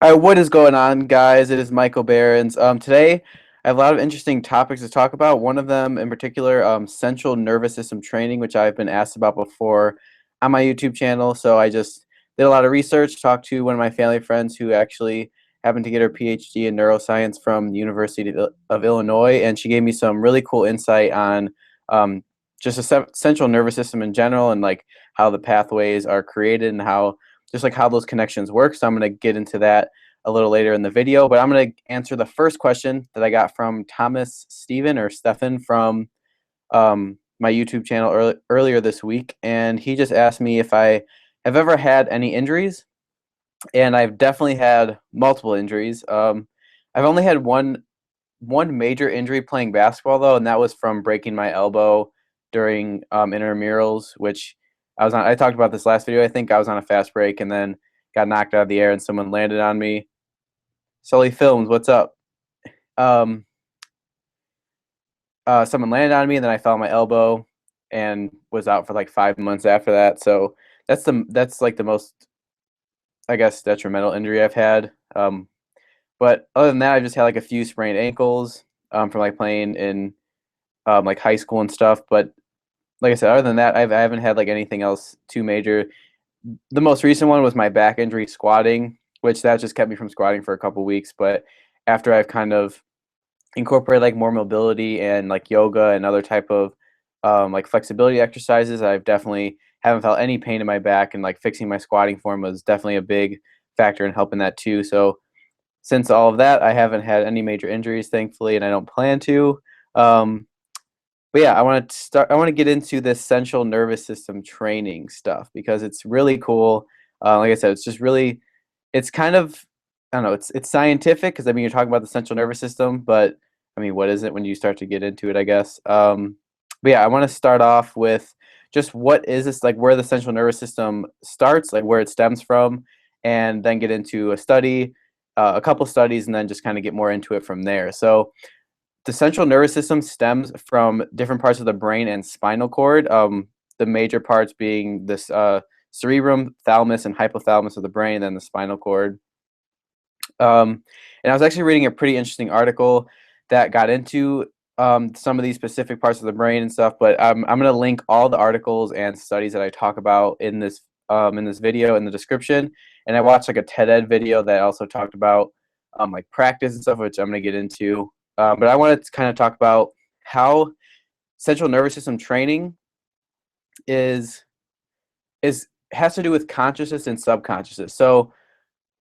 All right, what is going on, guys? It is Michael Barrins. Today, I have a lot of interesting topics to talk about. One of them, in particular, central nervous system training, which I've been asked about before on my YouTube channel. So I just did a lot of research, talked to one of my family friends who actually happened to get her PhD in neuroscience from the University of Illinois, and she gave me some really cool insight on just the central nervous system in general and like how the pathways are created and how just like how those connections work. So I'm going to get into that a little later in the video, but I'm going to answer the first question that I got from Thomas Stephen from my YouTube channel earlier this week. And he just asked me if I have ever had any injuries, and I've definitely had multiple injuries. I've only had one major injury playing basketball though, and that was from breaking my elbow during intramurals, which I talked about this last video. I think I was on a fast break and then got knocked out of the air and someone landed on me. Sully Films, what's up? Um, Someone landed on me and then I fell on my elbow and was out for like 5 months after that. So that's like the most, I guess, detrimental injury I've had. But other than that, I just had like a few sprained ankles from like playing in like high school and stuff. But like I said, other than that, I haven't had like anything else too major. The most recent one was my back injury squatting, which that just kept me from squatting for a couple weeks. But after I've kind of incorporated like more mobility and like yoga and other type of like flexibility exercises, I've definitely haven't felt any pain in my back, and like fixing my squatting form was definitely a big factor in helping that too. So since all of that, I haven't had any major injuries, thankfully, and I don't plan to. Um, but yeah, I want to get into this central nervous system training stuff because it's really cool. Like I said, it's just really, it's kind of, I don't know, it's scientific because I mean you're talking about the central nervous system, but I mean what is it when you start to get into it? I guess. But yeah, I want to start off with just what is this, like where the central nervous system starts, like where it stems from, and then get into a couple studies, and then just kind of get more into it from there. So the central nervous system stems from different parts of the brain and spinal cord. The major parts being this cerebrum, thalamus, and hypothalamus of the brain, and then the spinal cord. And I was actually reading a pretty interesting article that got into some of these specific parts of the brain and stuff. But I'm going to link all the articles and studies that I talk about in this video in the description. And I watched like a TED Ed video that also talked about like practice and stuff, which I'm going to get into. But I wanted to kind of talk about how central nervous system training is has to do with consciousness and subconsciousness. So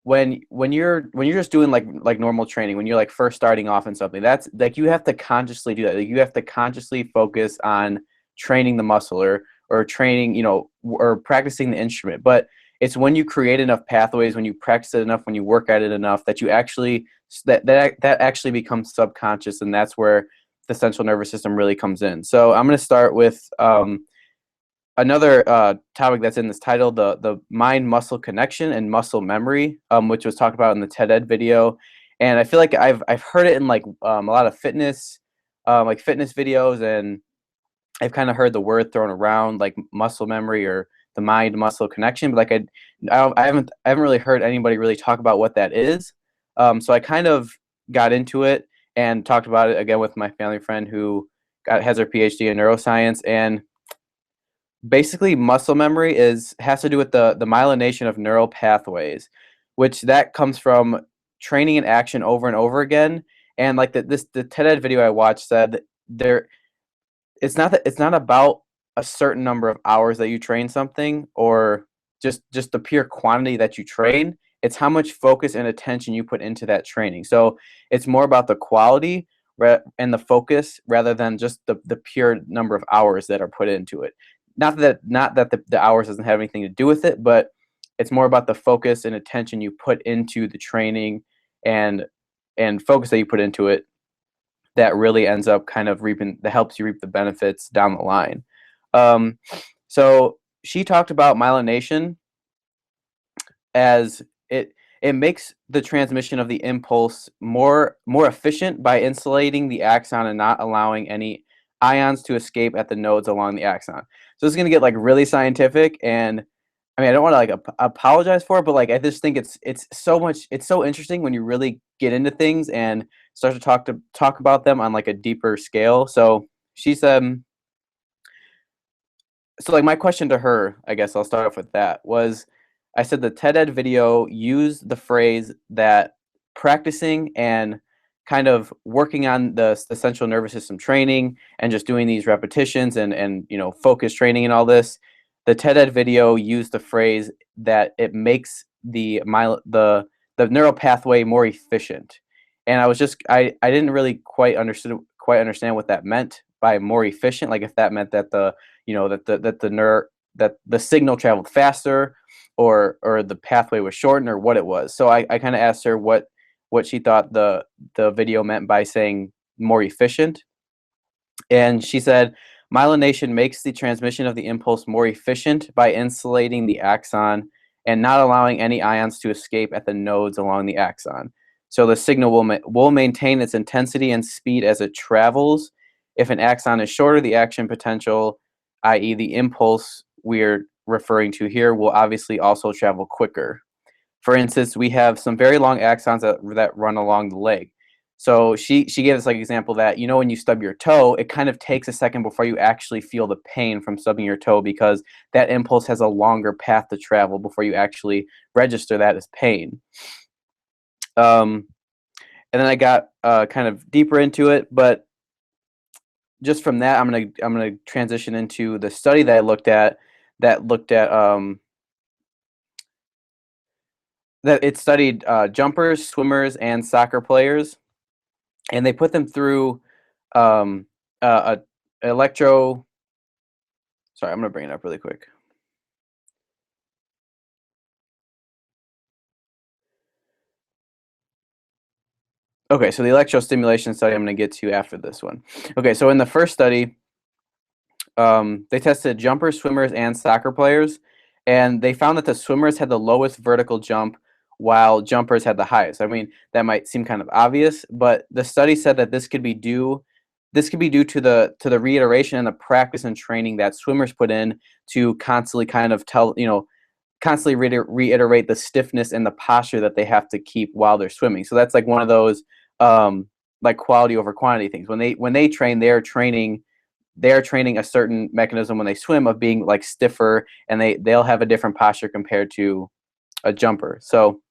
when you're just doing like normal training, when you're like first starting off in something, that's like you have to consciously do that. Like, you have to consciously focus on training the muscle or training, or practicing the instrument. But it's when you create enough pathways, when you practice it enough, when you work at it enough, that you actually that actually becomes subconscious, and that's where the central nervous system really comes in. So I'm going to start with another topic that's in this title, the mind-muscle connection and muscle memory, which was talked about in the TED Ed video. And I feel like I've heard it in like a lot of fitness videos, and I've kind of heard the word thrown around like muscle memory or the mind-muscle connection, but like I haven't really heard anybody really talk about what that is. So I kind of got into it and talked about it again with my family friend who has her PhD in neuroscience. And basically muscle memory has to do with the myelination of neural pathways, which that comes from training in action over and over again. And like the TED Ed video I watched said it's not about a certain number of hours that you train something, or just the pure quantity that you train. It's how much focus and attention you put into that training. So it's more about the quality and the focus rather than just the pure number of hours that are put into it. Not that the hours doesn't have anything to do with it, but it's more about the focus and attention you put into the training and focus that you put into it that really ends up kind of that helps you reap the benefits down the line. So she talked about myelination as it makes the transmission of the impulse more efficient by insulating the axon and not allowing any ions to escape at the nodes along the axon. So this is going to get like really scientific, and I mean, I don't want to like apologize for it, but like I just think it's so interesting when you really get into things and start to talk about them on like a deeper scale. So she said, so like my question to her, I guess I'll start off with that, was I said the TED Ed video used the phrase that practicing and kind of working on the central nervous system training and just doing these repetitions and focus training and all this. The TED Ed video used the phrase that it makes the neural pathway more efficient. And I didn't really quite understand what that meant by more efficient, like if that meant that that the signal traveled faster or the pathway was shortened or what it was. So I kind of asked her what she thought the video meant by saying more efficient. And she said myelination makes the transmission of the impulse more efficient by insulating the axon and not allowing any ions to escape at the nodes along the axon. So the signal will maintain its intensity and speed as it travels. If an axon is shorter, the action potential, i.e. the impulse we're referring to here, will obviously also travel quicker. For instance, we have some very long axons that run along the leg. So she gave us like an example that, when you stub your toe, it kind of takes a second before you actually feel the pain from stubbing your toe because that impulse has a longer path to travel before you actually register that as pain. And then I got kind of deeper into it, but just from that, I'm gonna transition into the study that I looked at that it studied jumpers, swimmers, and soccer players, and they put them through um, a electro. Sorry, I'm gonna bring it up really quick. Okay, so the electrostimulation study I'm gonna get to after this one. Okay, so in the first study, they tested jumpers, swimmers, and soccer players, and they found that the swimmers had the lowest vertical jump while jumpers had the highest. I mean, that might seem kind of obvious, but the study said that this could be due to the reiteration and the practice and training that swimmers put in to constantly kind of constantly reiterate the stiffness and the posture that they have to keep while they're swimming. So that's like one of those like quality over quantity things. When they train, they're training a certain mechanism when they swim of being like stiffer, and they'll have a different posture compared to a jumper. So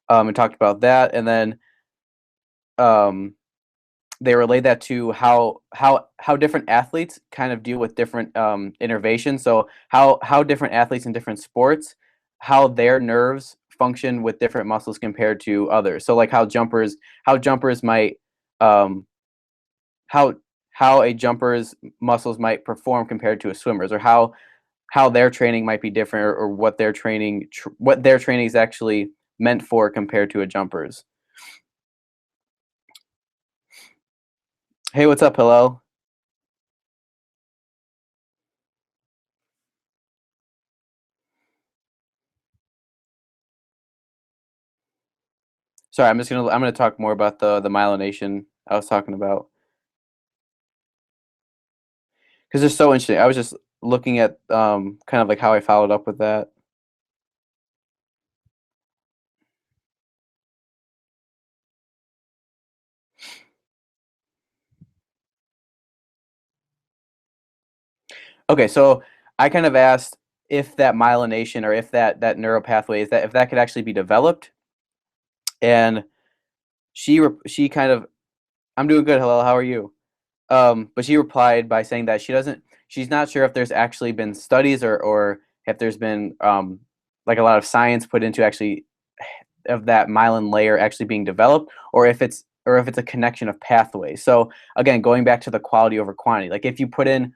we talked about that, and then um, they relate that to how different athletes kind of deal with different innervations. So how different athletes in different sports, how their nerves function with different muscles compared to others. So like how jumpers might um, how how a jumper's muscles might perform compared to a swimmer's, or how their training might be different, or what their training is actually meant for compared to a jumper's. Hey, what's up, Hillel? Sorry, I'm gonna talk more about the myelination I was talking about because it's so interesting. I was just looking at kind of like how I followed up with that. Okay, so I kind of asked if that myelination, or if that neural pathway is that if that could actually be developed, and she kind of, I'm doing good, Hillel. How are you? But she replied by saying that she's not sure if there's actually been studies, or if there's been like a lot of science put into actually of that myelin layer actually being developed, or if it's a connection of pathways. So again, going back to the quality over quantity, like if you put in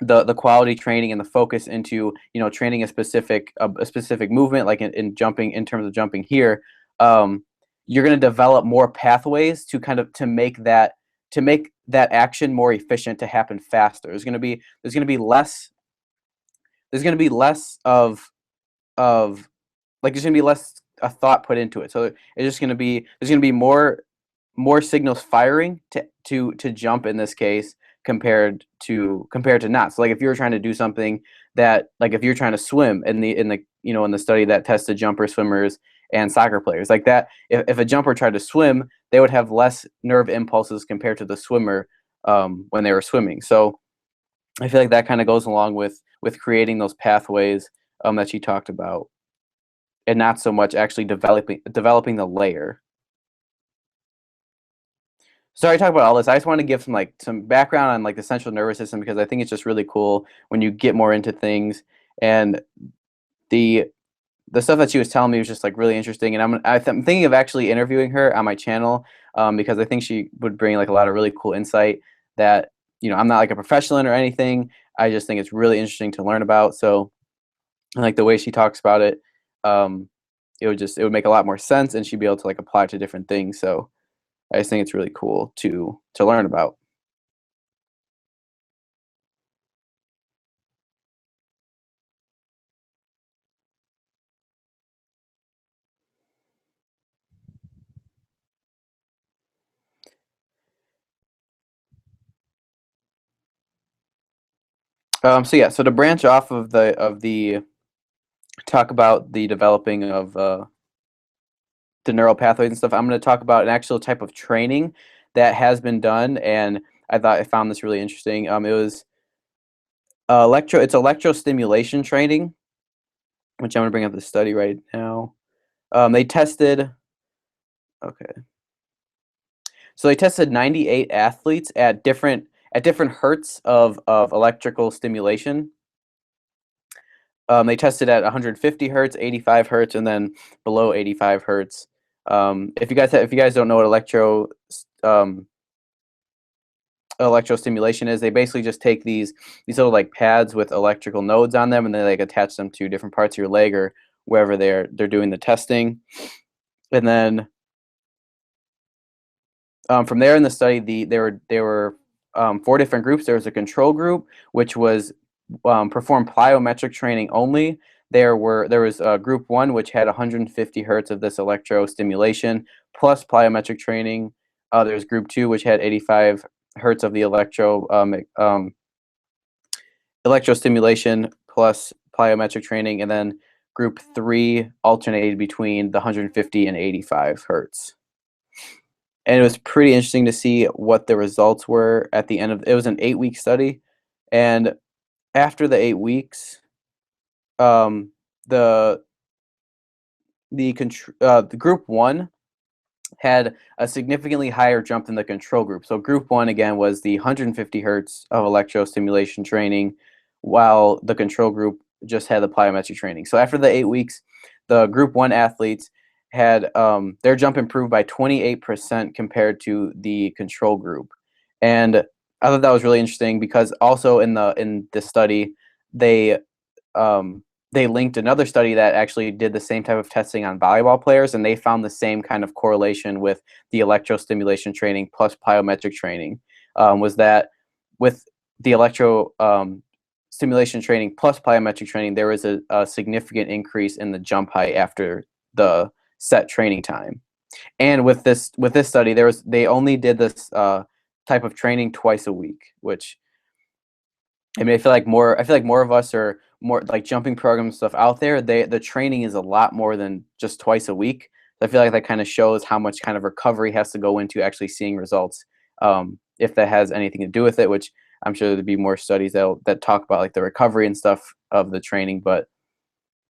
the quality training and the focus into training a specific movement, like in jumping, in terms of jumping here, um, you're going to develop more pathways to kind of to make that action more efficient, to happen faster. There's going to be less of like there's going to be less a thought put into it. So there's going to be more signals firing to jump in this case compared to not. So like if you were trying to do something that, like if you're trying to swim in the study that tested jumper swimmers and soccer players like that, if a jumper tried to swim, they would have less nerve impulses compared to the swimmer when they were swimming. So I feel like that kind of goes along with creating those pathways that she talked about, and not so much actually developing the layer. Sorry to talk about all this. I just want to give some background on like the central nervous system, because I think it's just really cool when you get more into things. And the the stuff that she was telling me was just like really interesting. And I'm thinking of actually interviewing her on my channel, because I think she would bring like a lot of really cool insight that, I'm not like a professional in or anything. I just think it's really interesting to learn about. So, and like the way she talks about it, um, it would make a lot more sense, and she'd be able to like apply to different things. So I just think it's really cool to learn about. So yeah, so to branch off of the talk about the developing of the neural pathways and stuff, I'm going to talk about an actual type of training that has been done, and I found this really interesting. It was it's electrostimulation training, which I'm going to bring up the study right now. They tested Okay, so they tested 98 athletes at different hertz of electrical stimulation. They tested at 150 hertz, 85 hertz, and then below 85 hertz. If you guys don't know what um, electrostimulation is, they basically just take these little like pads with electrical nodes on them, and they like attach them to different parts of your leg or wherever they're doing the testing. And then from there in the study, there were four different groups. There was a control group, which was performed plyometric training only. There was group one, which had 150 hertz of this electro stimulation plus plyometric training. There's group two, which had 85 hertz of the electrostimulation plus plyometric training, and then group three alternated between the 150 and 85 hertz. And it was pretty interesting to see what the results were at the end of it. Was an 8-week study, and after the 8 weeks, um, the the group one had a significantly higher jump than the control group. So group one again was the 150 hertz of electrostimulation training, while the control group just had the plyometric training. So after the 8 weeks, the group one athletes had their jump improved by 28% compared to the control group. And I thought that was really interesting, because also in the study, they um, they linked another study that actually did the same type of testing on volleyball players, and they found the same kind of correlation with the electrostimulation training plus plyometric training. Was that with the electro stimulation training plus plyometric training, there was a significant increase in the jump height after the set training time. And with this study, they only did this type of training twice a week, which, I mean, I feel like more of us are more like jumping programs stuff out there. The training is a lot more than just twice a week. I feel like that kind of shows how much kind of recovery has to go into actually seeing results. If that has anything to do with it, which I'm sure there'd be more studies that talk about like the recovery and stuff of the training. But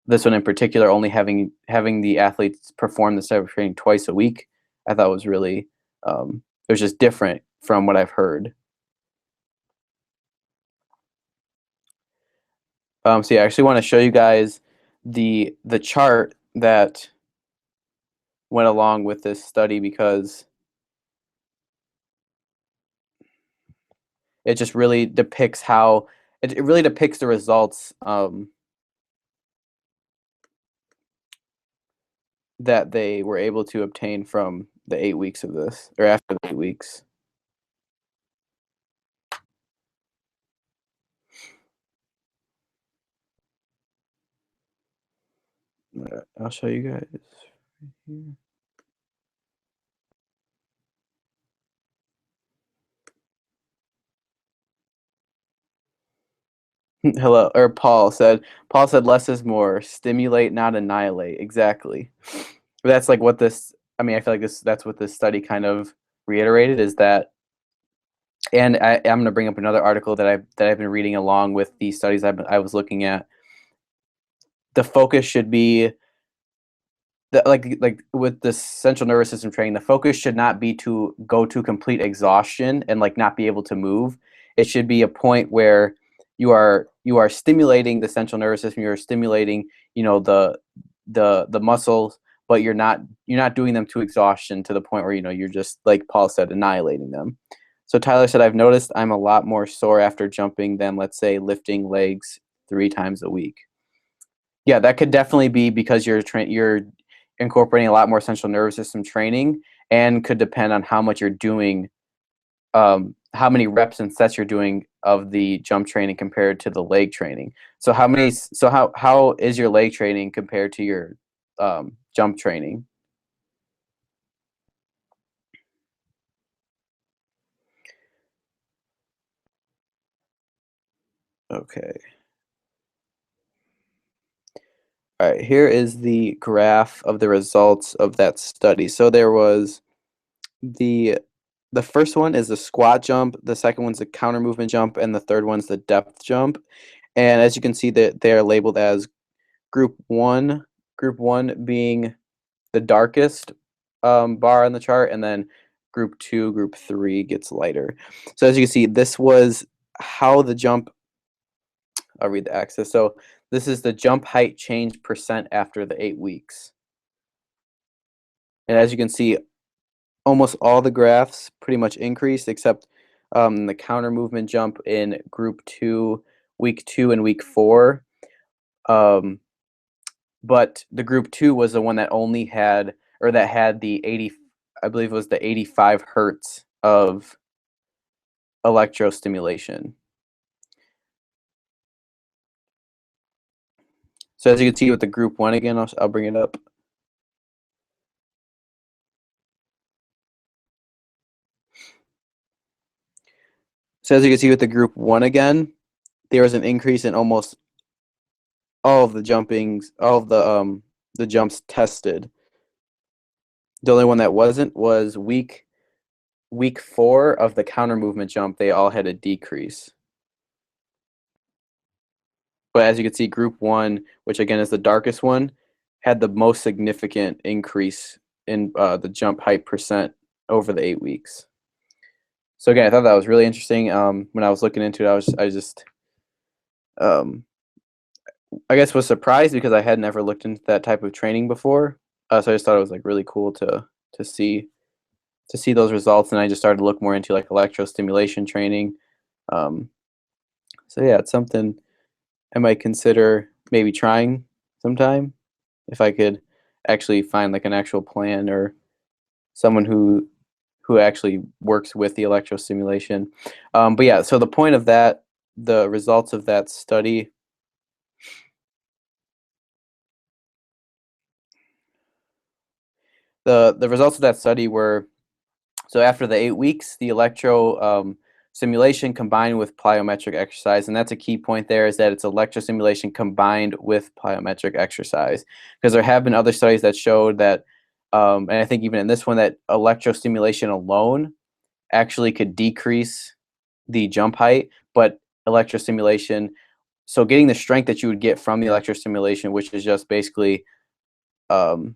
this one in particular, only having the athletes perform this type of training twice a week, I thought was really it was just different from what I've heard. So yeah, I actually want to show you guys the chart that went along with this study, because it just really depicts how it really depicts the results that they were able to obtain from the 8 weeks of this, or after the 8 weeks. I'll show you guys right here. Hello, or Paul said less is more. Stimulate, not annihilate. Exactly. That's like what this, I mean, I feel like that's what this study kind of reiterated is that, and I'm going to bring up another article that I've been reading along with these studies I was looking at. The focus should be like with the central nervous system training, the focus should not be to go to complete exhaustion and like not be able to move. It should be a point where you are stimulating the central nervous system, you're stimulating, the muscles, but you're not doing them to exhaustion to the point where you're just, like Paul said, annihilating them. So Tyler said, I've noticed I'm a lot more sore after jumping than, let's say, lifting legs 3 times a week. Yeah, that could definitely be because you're incorporating a lot more central nervous system training, and could depend on how much you're doing, how many reps and sets you're doing of the jump training compared to the leg training. So how is your leg training compared to your jump training? Okay. All right, here is the graph of the results of that study. So there was the the first one is the squat jump, the second one's the counter movement jump, and the third one's the depth jump. And as you can see, that they are labeled as group one being the darkest bar on the chart, and then group two, group three gets lighter. So as you can see, this was how the jump, I'll read the axis. So this is the jump height change percent after the 8 weeks. And as you can see, almost all the graphs pretty much increased except the counter movement jump in group two, week 2 and week 4. But the group 2 was the one that only had, or that had the 80, I believe it was the 85 hertz of electrostimulation. So as you can see with the group 1 again, I'll bring it up. So as you can see with the group 1 again, there was an increase in almost all of the jumpings, all of the jumps tested. The only one that wasn't was week 4 of the counter movement jump. They all had a decrease. But as you can see, group 1, which again is the darkest one, had the most significant increase in the jump height percent over the 8 weeks. So again, I thought that was really interesting. When I was looking into it, I just I guess was surprised because I had never looked into that type of training before. So I just thought it was like really cool to see those results, and I just started to look more into like electrostimulation training. Um, so yeah, it's something I might consider maybe trying sometime if I could actually find like an actual plan or someone who actually works with the electrostimulation. But yeah, so the point of that, the results of that study. The results of that study were, so after the 8 weeks, the electro stimulation combined with plyometric exercise, and that's a key point there, is that it's electrostimulation combined with plyometric exercise, because there have been other studies that showed that, and I think even in this one, that electrostimulation alone actually could decrease the jump height, but electrostimulation, so getting the strength that you would get from the electrostimulation, which is just basically um,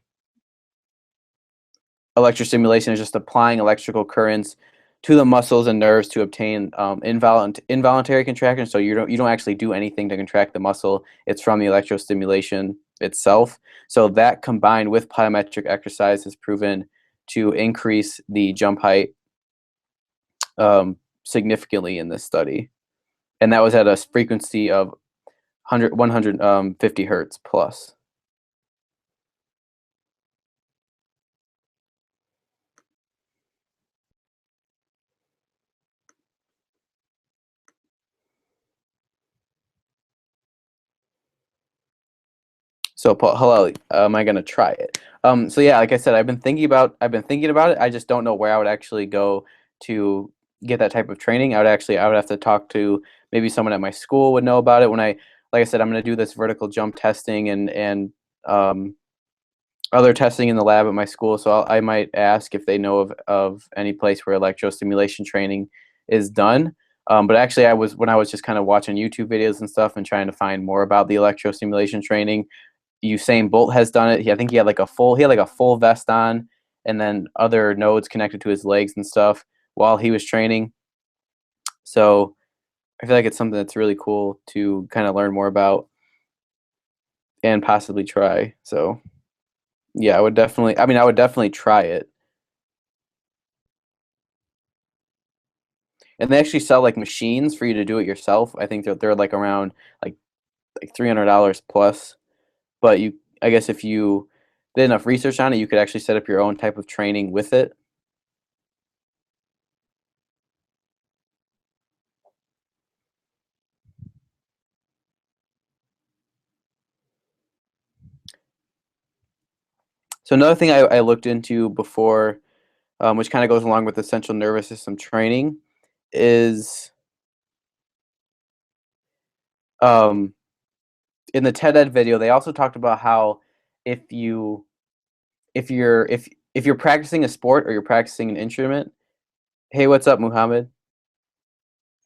electrostimulation is just applying electrical currents to the muscles and nerves to obtain involuntary contraction. So you don't actually do anything to contract the muscle. It's from the electrostimulation itself. So that combined with plyometric exercise is proven to increase the jump height significantly in this study. And that was at a frequency of 150 hertz plus. So Paul, hello, am I gonna try it? So yeah, like I said, I've been thinking about it. I just don't know where I would actually go to get that type of training. I would have to talk to maybe someone at my school would know about it. Like I said, I'm going to do this vertical jump testing and um, other testing in the lab at my school. So I might ask if they know of any place where electrostimulation training is done. But actually, when I was just kind of watching YouTube videos and stuff and trying to find more about the electrostimulation training, Usain Bolt has done it. I think he had like a full vest on, and then other nodes connected to his legs and stuff while he was training. So I feel like it's something that's really cool to kind of learn more about and possibly try. So yeah, I would definitely try it. And they actually sell like machines for you to do it yourself. I think they're like around like $300 plus. But I guess if you did enough research on it, you could actually set up your own type of training with it. So another thing I looked into before, which kind of goes along with the central nervous system training, is um, in the TED Ed video, they also talked about how if you if you're if you're practicing a sport or you're practicing an instrument, hey, what's up, Muhammad?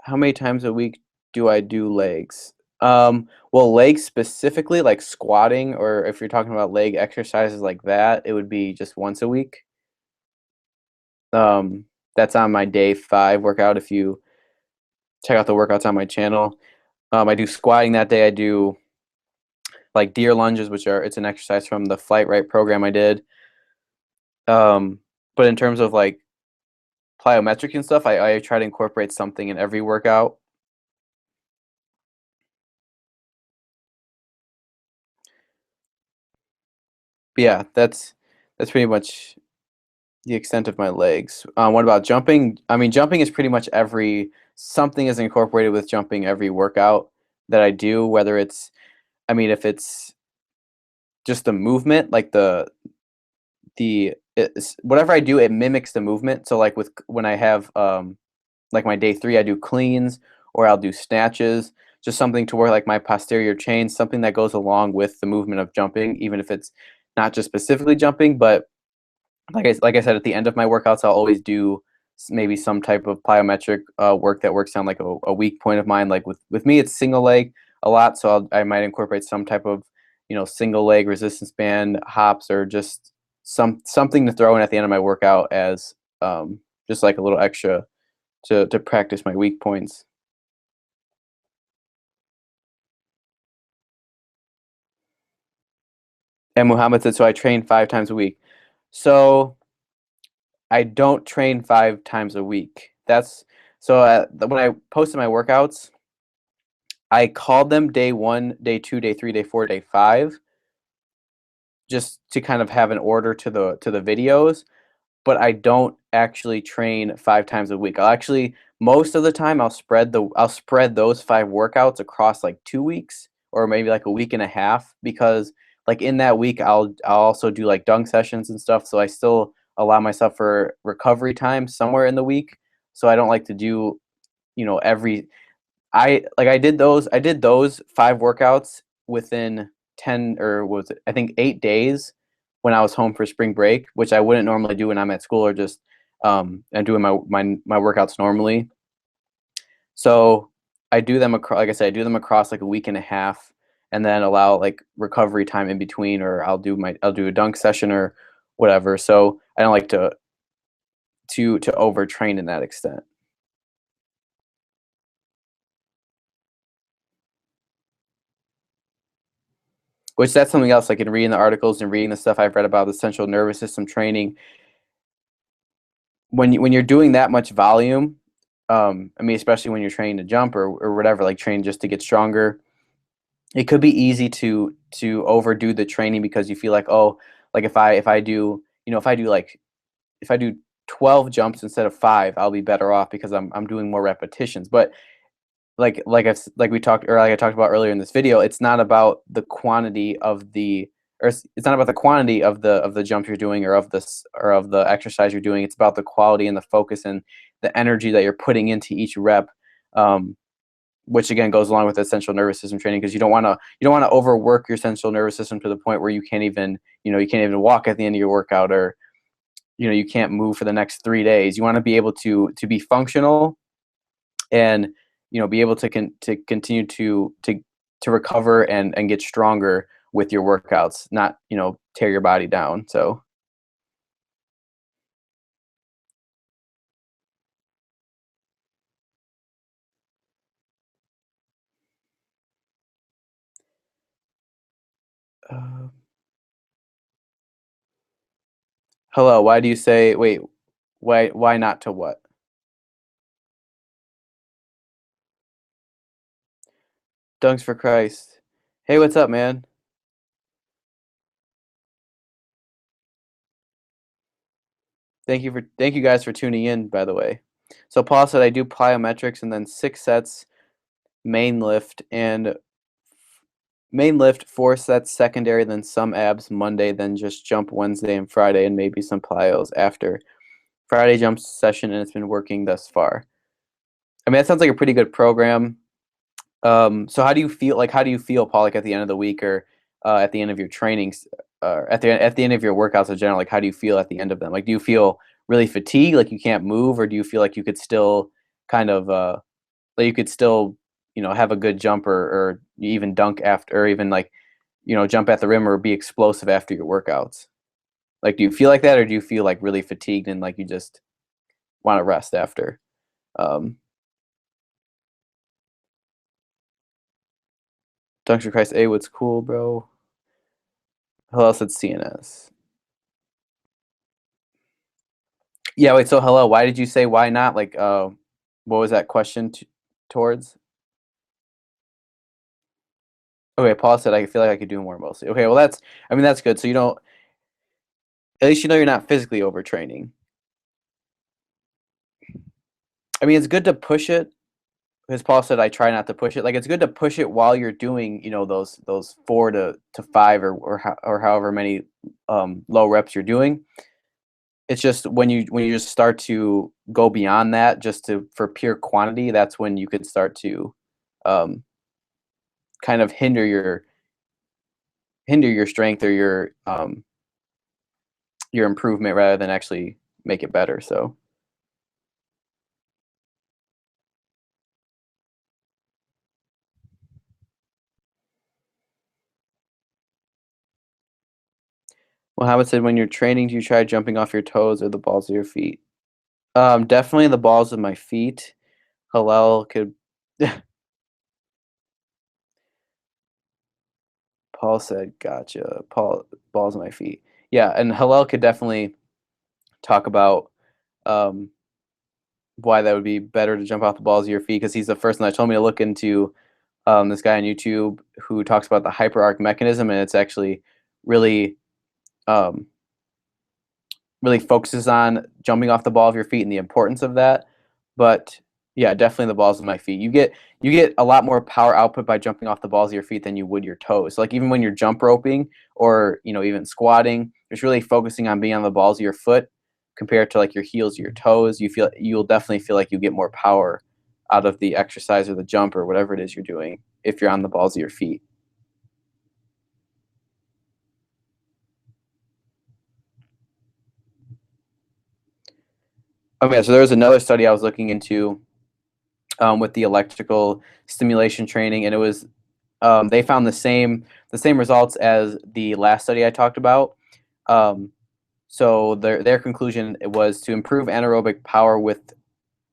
How many times a week do I do legs? Well, legs specifically, like squatting, or if you're talking about leg exercises like that, it would be just once a week. Um, that's on my day 5 workout. If you check out the workouts on my channel, I do squatting that day. I do like deer lunges, it's an exercise from the Flight Right program I did. But in terms of like plyometric and stuff, I try to incorporate something in every workout. But yeah, that's pretty much the extent of my legs. What about jumping? I mean, jumping is pretty much something is incorporated with jumping every workout that I do, whether if it's just the movement, like whatever I do, it mimics the movement. So like when I have like my day 3, I do cleans or I'll do snatches, just something to where like my posterior chain, something that goes along with the movement of jumping, even if it's not just specifically jumping, but like I said, at the end of my workouts, I'll always do maybe some type of plyometric work that works on like a weak point of mine. Like with me, it's single leg a lot, so I might incorporate some type of single leg resistance band hops or just something to throw in at the end of my workout as just like a little extra to practice my weak points. And Muhammad said, so I train 5 times a week. So I don't train 5 times a week. When I posted my workouts, I called them day 1, day 2, day 3, day 4, day 5, just to kind of have an order to the videos. But I don't actually train 5 times a week. Most of the time I'll spread those 5 workouts across like 2 weeks or maybe like a week and a half, because like in that week I'll also do like dunk sessions and stuff, so I still allow myself for recovery time somewhere in the week. So I don't like to do, every I did those 5 workouts within 10, or was it, I think 8 days when I was home for spring break, which I wouldn't normally do when I'm at school or just I'm doing my workouts normally. So I do them across, like I said, I do them across like a week and a half, and then allow like recovery time in between, or I'll do a dunk session or whatever. So I don't like to overtrain in that extent. Which that's something else, like in reading the articles and reading the stuff I've read about the central nervous system training. When you're doing that much volume, especially when you're training to jump or whatever, like train just to get stronger, it could be easy to overdo the training because you feel like, oh, like if I do 12 jumps instead of 5, I'll be better off because I'm doing more repetitions. But like I talked about earlier in this video, it's not about the quantity of it's not about the quantity of the jump you're doing or of the exercise you're doing. It's about the quality and the focus and the energy that you're putting into each rep. which again goes along with the central nervous system training, because you don't want to overwork your central nervous system to the point where you can't even walk at the end of your workout, or you can't move for the next 3 days. You want to be able to be functional, and be able to continue to recover and get stronger with your workouts, not tear your body down. So uh, hello, why do you say, wait, why not to what? Dunks for Christ. Hey, what's up, man? Thank you guys for tuning in, by the way. So Paul said I do plyometrics and then 6 sets main lift, and main lift, 4 sets secondary, then some abs Monday, then just jump Wednesday and Friday, and maybe some plyos after Friday jump session, and it's been working thus far. I mean, that sounds like a pretty good program. So how do you feel? Like, how do you feel, Paul? Like at the end of the week, or at the end of your trainings, at the end of your workouts in general? Like, how do you feel at the end of them? Like, do you feel really fatigued, like you can't move, or do you feel like you could still kind of like you could still have a good jump, or even dunk after, or even like jump at the rim or be explosive after your workouts? Like, do you feel like that, or do you feel like really fatigued and like you just want to rest after? Um, Dunks for Christ, A, what's cool, bro? Who else said CNS? Yeah, wait, so hello, why did you say why not? Like, what was that question towards? Okay, Paul said I feel like I could do more mostly. Okay, well I mean that's good. So at least you're not physically overtraining. I mean, it's good to push it, because Paul said I try not to push it. Like, it's good to push it while you're doing, those 4 to 5, or however many low reps you're doing. It's just when you just start to go beyond that, just for pure quantity, that's when you could start to um, kind of hinder your strength, or your improvement, rather than actually make it better. So, Mohammed said, when you're training, do you try jumping off your toes or the balls of your feet? Definitely the balls of my feet. Hillel could. Paul said, "Gotcha." Paul, balls of my feet. Yeah, and Hillel could definitely talk about um, why that would be better to jump off the balls of your feet, because he's the first one that told me to look into this guy on YouTube who talks about the hyperarch mechanism, and it's actually really um, really focuses on jumping off the ball of your feet and the importance of that. But yeah, definitely the balls of my feet. You get a lot more power output by jumping off the balls of your feet than you would your toes. Like, even when you're jump roping, or even squatting, just really focusing on being on the balls of your foot compared to like your heels or your toes. You'll definitely feel like you get more power out of the exercise or the jump or whatever it is you're doing if you're on the balls of your feet. Okay, so there was another study I was looking into with the electrical stimulation training, and it was they found the same results as the last study I talked about. Um, so their conclusion was to improve anaerobic power with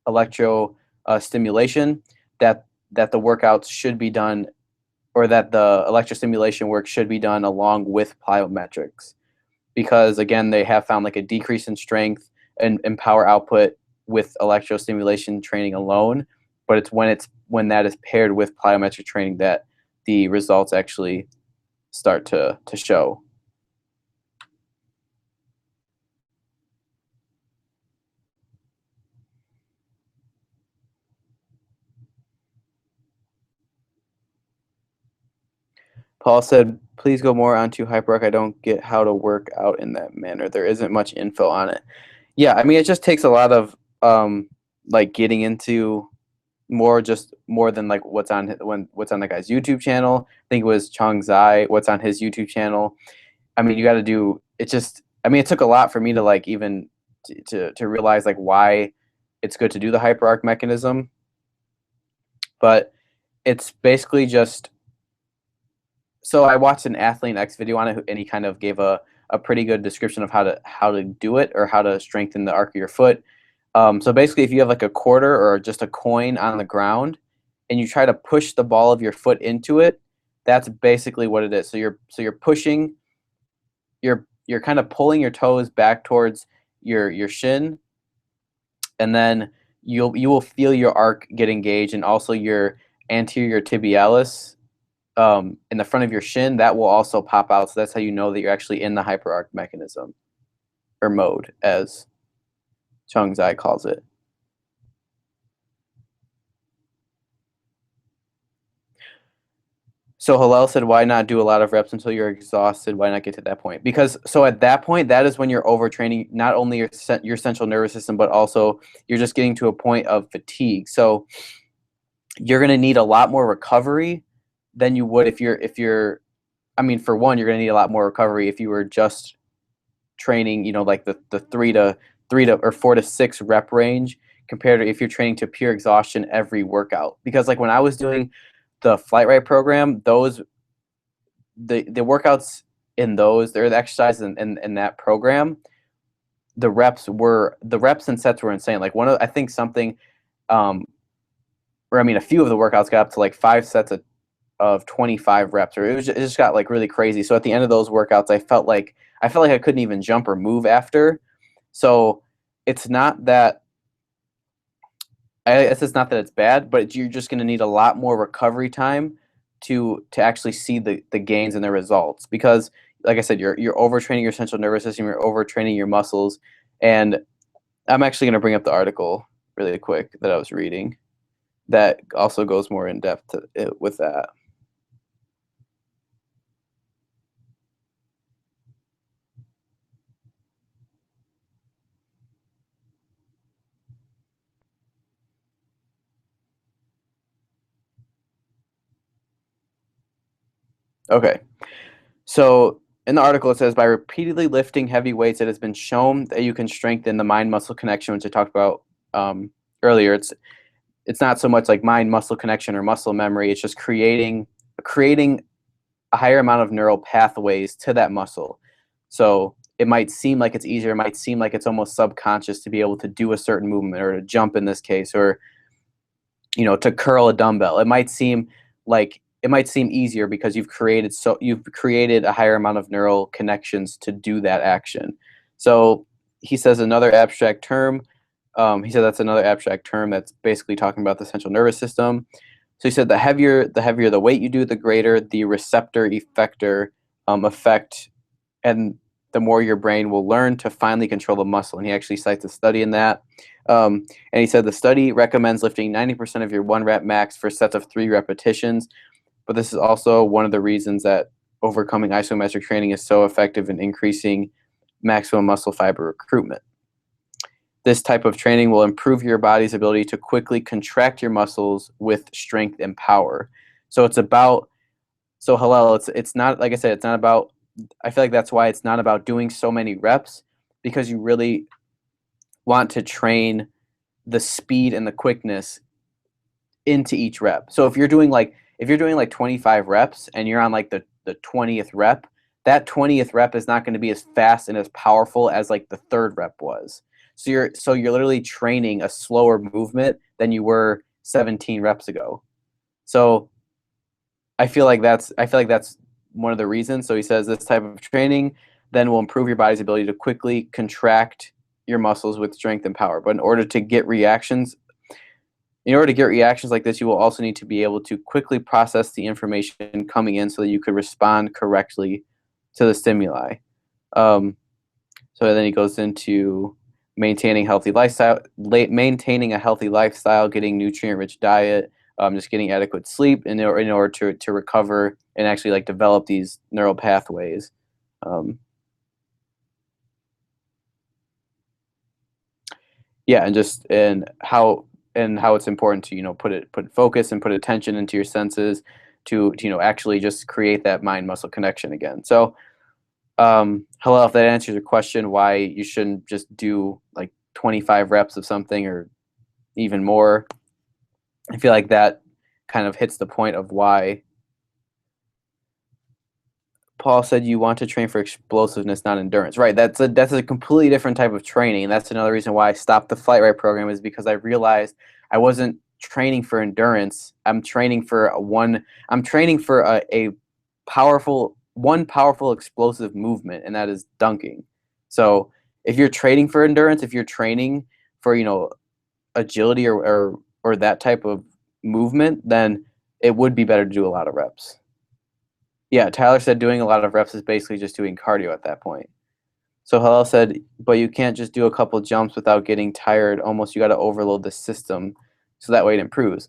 electro stimulation, that the workouts should be done, or that the electrostimulation work should be done along with plyometrics, because again they have found like a decrease in strength and power output with electrostimulation training alone, but it's when that is paired with plyometric training that the results actually start to show. Paul said, please go more onto hyperarch. I don't get how to work out in that manner. There isn't much info on it. Yeah, I mean, it just takes a lot of like getting into more than like what's on the guy's YouTube channel. I think it was Chung Zai, what's on his YouTube channel. I mean, you got to do it. Just, I mean, it took a lot for me to like even to realize like why it's good to do the hyperarc mechanism. But it's basically just, so I watched an Athlete X video on it, and he kind of gave a pretty good description of how to do it, or how to strengthen the arc of your foot. So basically, if you have like a quarter or just a coin on the ground, and you try to push the ball of your foot into it, that's basically what it is. So you're pushing, you're kind of pulling your toes back towards your shin, and then you will feel your arc get engaged, and also your anterior tibialis in the front of your shin, that will also pop out. So that's how you know that you're actually in the hyperarc mechanism, or mode, as Chung Zai calls it. So Hillel said, why not do a lot of reps until you're exhausted? Why not get to that point? Because so at that point, that is when you're overtraining not only your central nervous system, but also you're just getting to a point of fatigue. So you're going to need a lot more recovery than you would if you're I mean, for one, you're going to need a lot more recovery if you were just training, you know, like the 3 to 4 to 6 rep range, compared to if you're training to pure exhaustion every workout. Because like when I was doing the Flight Right program, those the workouts in those, the exercises in that program, the reps and sets were insane. Like I think something, or I mean, a few of the workouts got up to like 5 sets of 25 reps, or it just got like really crazy. So at the end of those workouts, I felt like I couldn't even jump or move after. So it's not that, I guess it's not that it's bad, but you're just going to need a lot more recovery time to actually see the gains and the results. Because like I said, you're overtraining your central nervous system, you're overtraining your muscles. And I'm actually going to bring up the article really quick that I was reading that also goes more in depth with that. Okay. So in the article, it says, by repeatedly lifting heavy weights, it has been shown that you can strengthen the mind-muscle connection, which I talked about earlier. It's not so much like mind-muscle connection or muscle memory. It's just creating a higher amount of neural pathways to that muscle. So it might seem like it's easier. It might seem like it's almost subconscious to be able to do a certain movement, or to jump in this case, or, you know, to curl a dumbbell. It might seem easier because you've created a higher amount of neural connections to do that action. So he says another abstract term. He said that's another abstract term that's basically talking about the central nervous system. So he said the heavier the weight you do, the greater the receptor effector effect, and the more your brain will learn to finally control the muscle. And he actually cites a study in that. And he said the study recommends lifting 90% of your 1 rep max for sets of 3 repetitions. But this is also one of the reasons that overcoming isometric training is so effective in increasing maximum muscle fiber recruitment. This type of training will improve your body's ability to quickly contract your muscles with strength and power. So it's about, so Hillel, it's not, like I said, it's not about, I feel like that's why it's not about doing so many reps, because you really want to train the speed and the quickness into each rep. So if you're doing like 25 reps and you're on like the 20th rep, that 20th rep is not going to be as fast and as powerful as like the 3rd rep was. So you're literally training a slower movement than you were 17 reps ago. So I feel like that's one of the reasons. So he says this type of training then will improve your body's ability to quickly contract your muscles with strength and power. But in order to get reactions like this, you will also need to be able to quickly process the information coming in so that you could respond correctly to the stimuli. So then he goes into maintaining a healthy lifestyle, getting nutrient-rich diet, just getting adequate sleep in order to recover and actually like develop these neural pathways. Yeah, and how and how it's important to, put focus and put attention into your senses to actually just create that mind muscle connection again. So hello, if that answers your question, why you shouldn't just do like 25 reps of something or even more. I feel like that kind of hits the point of why Paul said you want to train for explosiveness, not endurance. Right. That's a completely different type of training. That's another reason why I stopped the Flight Right program, is because I realized I wasn't training for endurance. I'm training for a powerful explosive movement, and that is dunking. So if you're training for endurance, if you're training for, agility or that type of movement, then it would be better to do a lot of reps. Yeah, Tyler said doing a lot of reps is basically just doing cardio at that point. So Hillel said, but you can't just do a couple jumps without getting tired. Almost, you got to overload the system so that way it improves.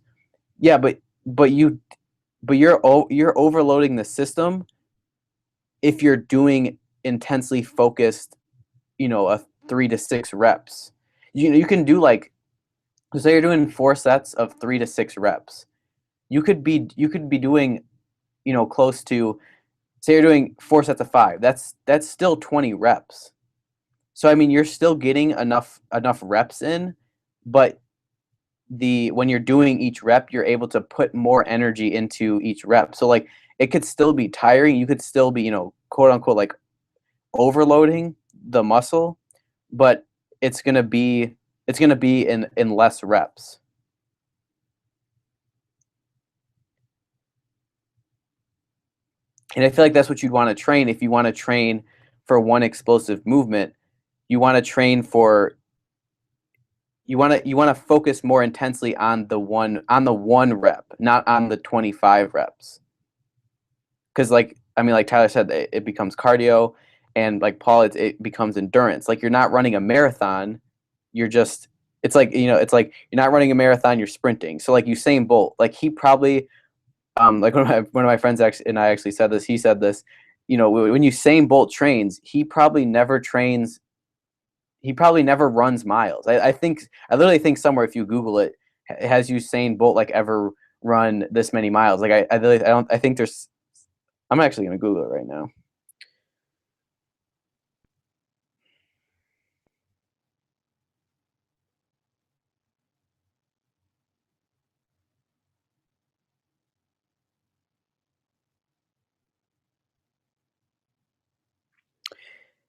Yeah, you're overloading the system if you're doing intensely focused, a 3 to 6 reps. You can do like, say you're doing 4 sets of 3 to 6 reps. You could be doing, close to, say you're doing 4 sets of 5. That's still 20 reps. So I mean, you're still getting enough reps in, but when you're doing each rep, you're able to put more energy into each rep. So like it could still be tiring. You could still be, quote unquote, like overloading the muscle, but it's gonna be in less reps. And I feel like that's what you'd want to train if you want to train for one explosive movement. You want to train for you want to focus more intensely on the one rep, not on the 25 reps. Because like Tyler said, it becomes cardio, and like Paul, it becomes endurance. Like you're not running a marathon, you're just it's like you're not running a marathon, you're sprinting. So like Usain Bolt, like he probably like one of my friends actually and I actually said this. He said this, when Usain Bolt trains, he probably never runs miles. I literally think somewhere, if you Google it, has Usain Bolt like ever run this many miles? Like I really, I don't I think there's. I'm actually gonna Google it right now.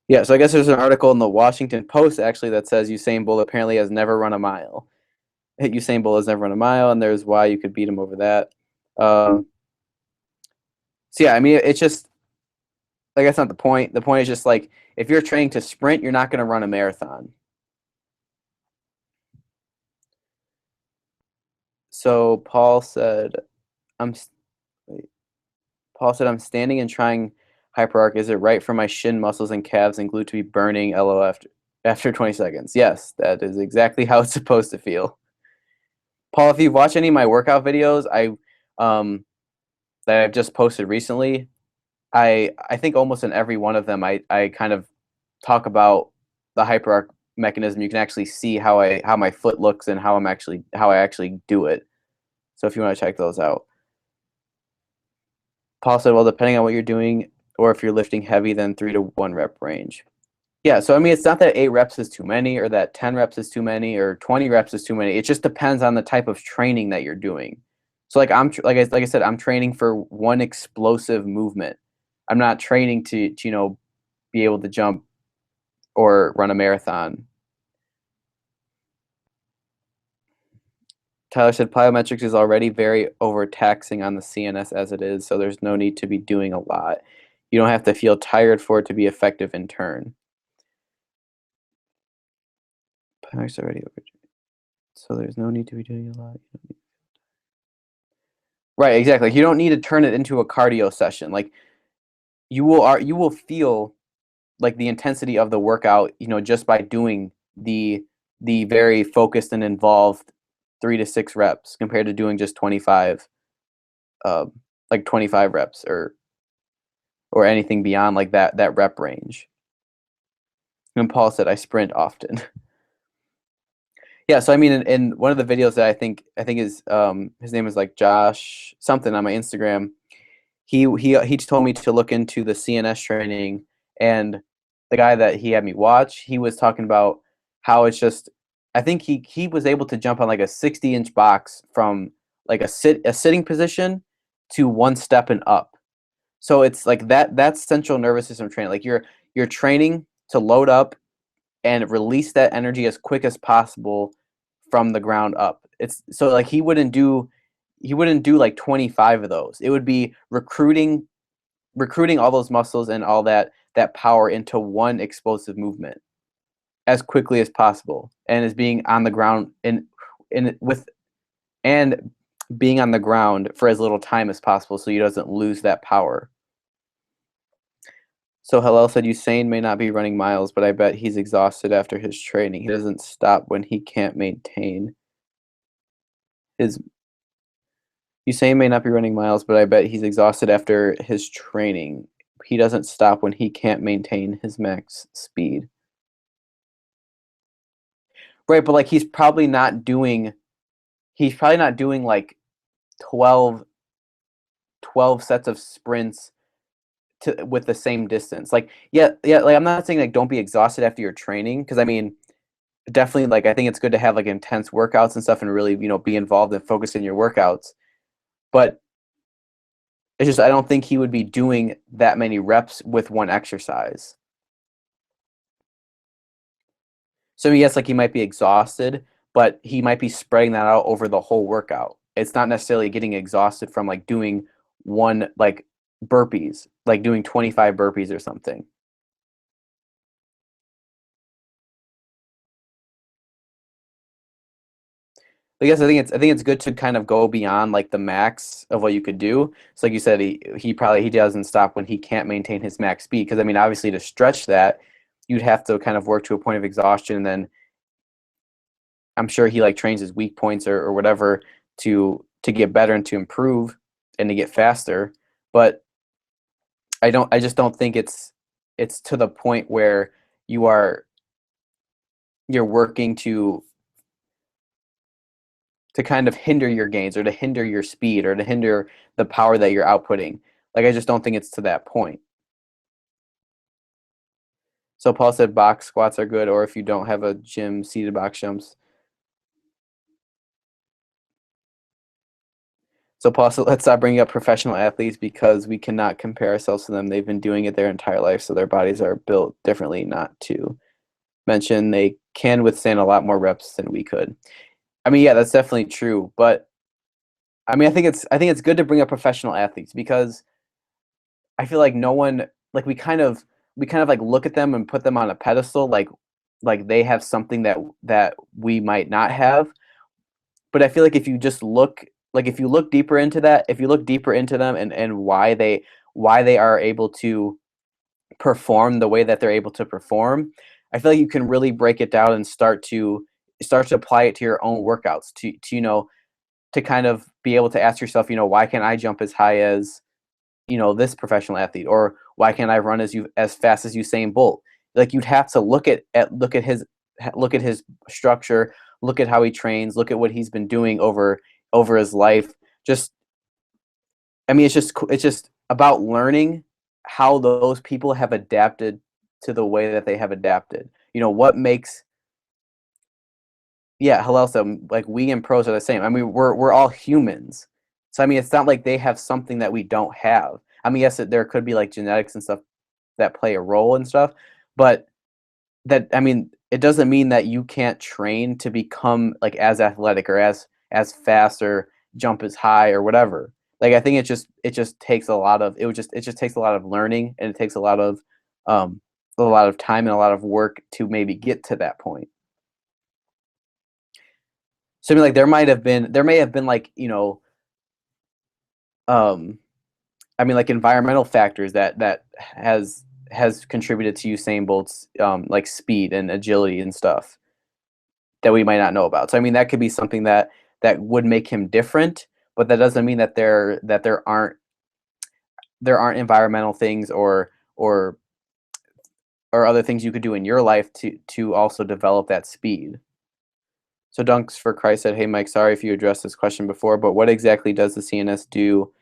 Yeah, so I guess there's an article in the Washington Post actually that says Usain Bolt apparently has never run a mile. Usain Bolt has never run a mile, and there's why you could beat him over that. So yeah, I mean, it's just like that's not the point. The point is just like if you're training to sprint, you're not going to run a marathon. So I'm Paul said I'm standing and trying hyperarch. Is it right for my shin muscles and calves and glute to be burning LO after 20 seconds? Yes, that is exactly how it's supposed to feel. Paul, if you've watched any of my workout videos, that I've just posted recently, I think almost in every one of them I kind of talk about the hyperarch mechanism. You can actually see how my foot looks and how I actually do it. So if you want to check those out. Paul said, well, depending on what you're doing or if you're lifting heavy, then 3 to 1 rep range. Yeah, so I mean, it's not that 8 reps is too many or that 10 reps is too many or 20 reps is too many. It just depends on the type of training that you're doing. So like like I said, I'm training for one explosive movement. I'm not training to be able to jump or run a marathon. Tyler said plyometrics is already very overtaxing on the CNS as it is, so there's no need to be doing a lot. You don't have to feel tired for it to be effective in turn. Plyometrics already over, so there's no need to be doing a lot. Right, exactly. You don't need to turn it into a cardio session. Like you will feel like the intensity of the workout, just by doing the very focused and involved 3 to 6 reps compared to doing just 25, like 25 reps or anything beyond like that rep range. And Paul said, I sprint often. Yeah, so I mean, in one of the videos that I think is his name is like Josh something on my Instagram. He told me to look into the CNS training, and the guy that he had me watch, he was talking about how it's just I think he was able to jump on like a 60-inch box from like a sitting position to one step and up. So it's like that's central nervous system training. Like you're training to load up and release that energy as quick as possible from the ground up. It's so like he wouldn't do like 25 of those. It would be recruiting all those muscles and all that power into one explosive movement as quickly as possible, and is being on the ground in with and being on the ground for as little time as possible so he doesn't lose that power. So Hillel said Usain may not be running miles, but I bet he's exhausted after his training. He doesn't stop when he can't maintain his Usain may not be running miles, but I bet he's exhausted after his training. He doesn't stop when he can't maintain his max speed. Right, but like he's probably not doing like 12, 12 sets of sprints with the same distance. Like yeah, like I'm not saying like don't be exhausted after your training, because I mean definitely like I think it's good to have like intense workouts and stuff and really, be involved and focus in your workouts. But it's just I don't think he would be doing that many reps with one exercise. So yes, like he might be exhausted, but he might be spreading that out over the whole workout. It's not necessarily getting exhausted from like doing one like burpees, like doing 25 burpees or something. I guess I think it's good to kind of go beyond like the max of what you could do. So like you said, he doesn't stop when he can't maintain his max speed, because I mean obviously to stretch that, you'd have to kind of work to a point of exhaustion, and then I'm sure he like trains his weak points or whatever to get better and to improve and to get faster. But I just don't think it's to the point where you are you're working to kind of hinder your gains or to hinder your speed or to hinder the power that you're outputting. Like I just don't think it's to that point. So Paul said box squats are good, or if you don't have a gym, seated box jumps. So Paul said let's stop bringing up professional athletes because we cannot compare ourselves to them. They've been doing it their entire life, so their bodies are built differently. Not to mention they can withstand a lot more reps than we could. I mean, yeah, that's definitely true. But I mean, I think it's good to bring up professional athletes, because I feel like no one like we kind of like look at them and put them on a pedestal, like they have something that we might not have. But I feel like if you look deeper into that, if you look deeper into them and why they are able to perform the way that they're able to perform, I feel like you can really break it down and start to apply it to your own workouts, to kind of be able to ask yourself, why can't I jump as high as, this professional athlete, or why can't I run as fast as Usain Bolt? Like you'd have to look at his structure, look at how he trains, look at what he's been doing over his life. Just I mean, it's just about learning how those people have adapted to the way that they have adapted. What makes yeah, Hillel said, like we and pros are the same. I mean, we're all humans. So I mean, it's not like they have something that we don't have. I mean, yes, there could be like genetics and stuff that play a role and stuff, but that I mean, it doesn't mean that you can't train to become like as athletic or as fast or jump as high or whatever. Like I think it just takes a lot of it just takes a lot of learning, and it takes a lot of time and a lot of work to maybe get to that point. So I mean, like there may have been like um I mean like environmental factors that has contributed to Usain Bolt's like speed and agility and stuff that we might not know about. So I mean that could be something that would make him different, but that doesn't mean that there aren't environmental things or or other things you could do in your life to also develop that speed. So Dunks for Christ said, "Hey Mike, sorry if you addressed this question before, but what exactly does the CNS do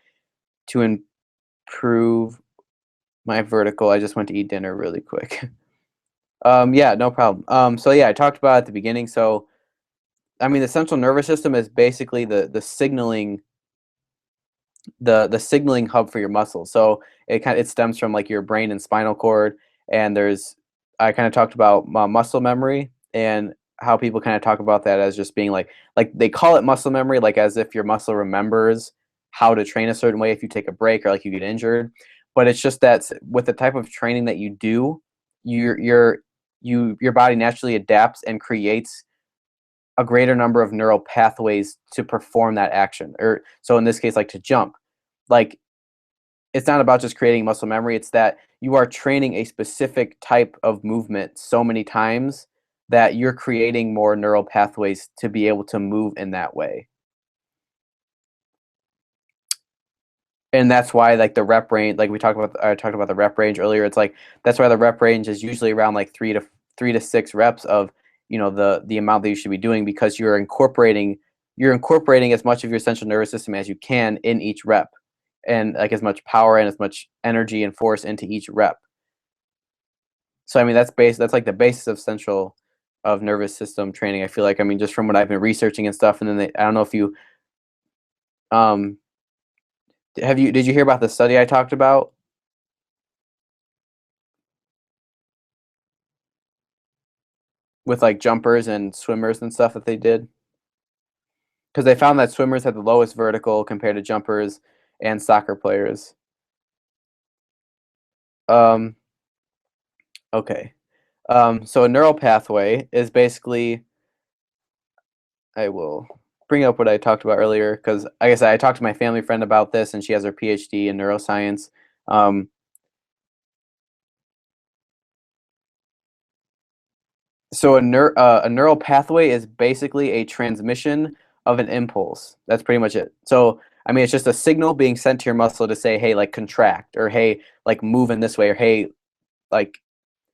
to improve my vertical? I just went to eat dinner really quick." Yeah, no problem. So yeah, I talked about it at the beginning. So I mean, the central nervous system is basically the signaling hub for your muscles. So it stems from like your brain and spinal cord. And I kind of talked about muscle memory and how people kind of talk about that as just being like they call it muscle memory, like as if your muscle remembers how to train a certain way if you take a break or like you get injured. But it's just that with the type of training that you do, your body naturally adapts and creates a greater number of neural pathways to perform that action. Or so in this case, like to jump. Like it's not about just creating muscle memory, it's that you are training a specific type of movement so many times that you're creating more neural pathways to be able to move in that way. And that's why like the rep range, like I talked about the rep range earlier. It's like that's why the rep range is usually around like 3 to 6 reps of the amount that you should be doing, because you're incorporating as much of your central nervous system as you can in each rep, and like as much power and as much energy and force into each rep. So I mean that's like the basis of central of nervous system training. I feel like, I mean, just from what I've been researching and stuff. And then I don't know if you um did you hear about the study I talked about with like jumpers and swimmers and stuff that they did? Because they found that swimmers had the lowest vertical compared to jumpers and soccer players. Um, okay. So a neural pathway is basically, I will bring up what I talked about earlier, because like I said, I talked to my family friend about this, and she has her Ph.D. in neuroscience. Um, so a neural pathway is basically a transmission of an impulse. That's pretty much it. So I mean, it's just a signal being sent to your muscle to say, "Hey, like contract," or "Hey, like move in this way," or "Hey, like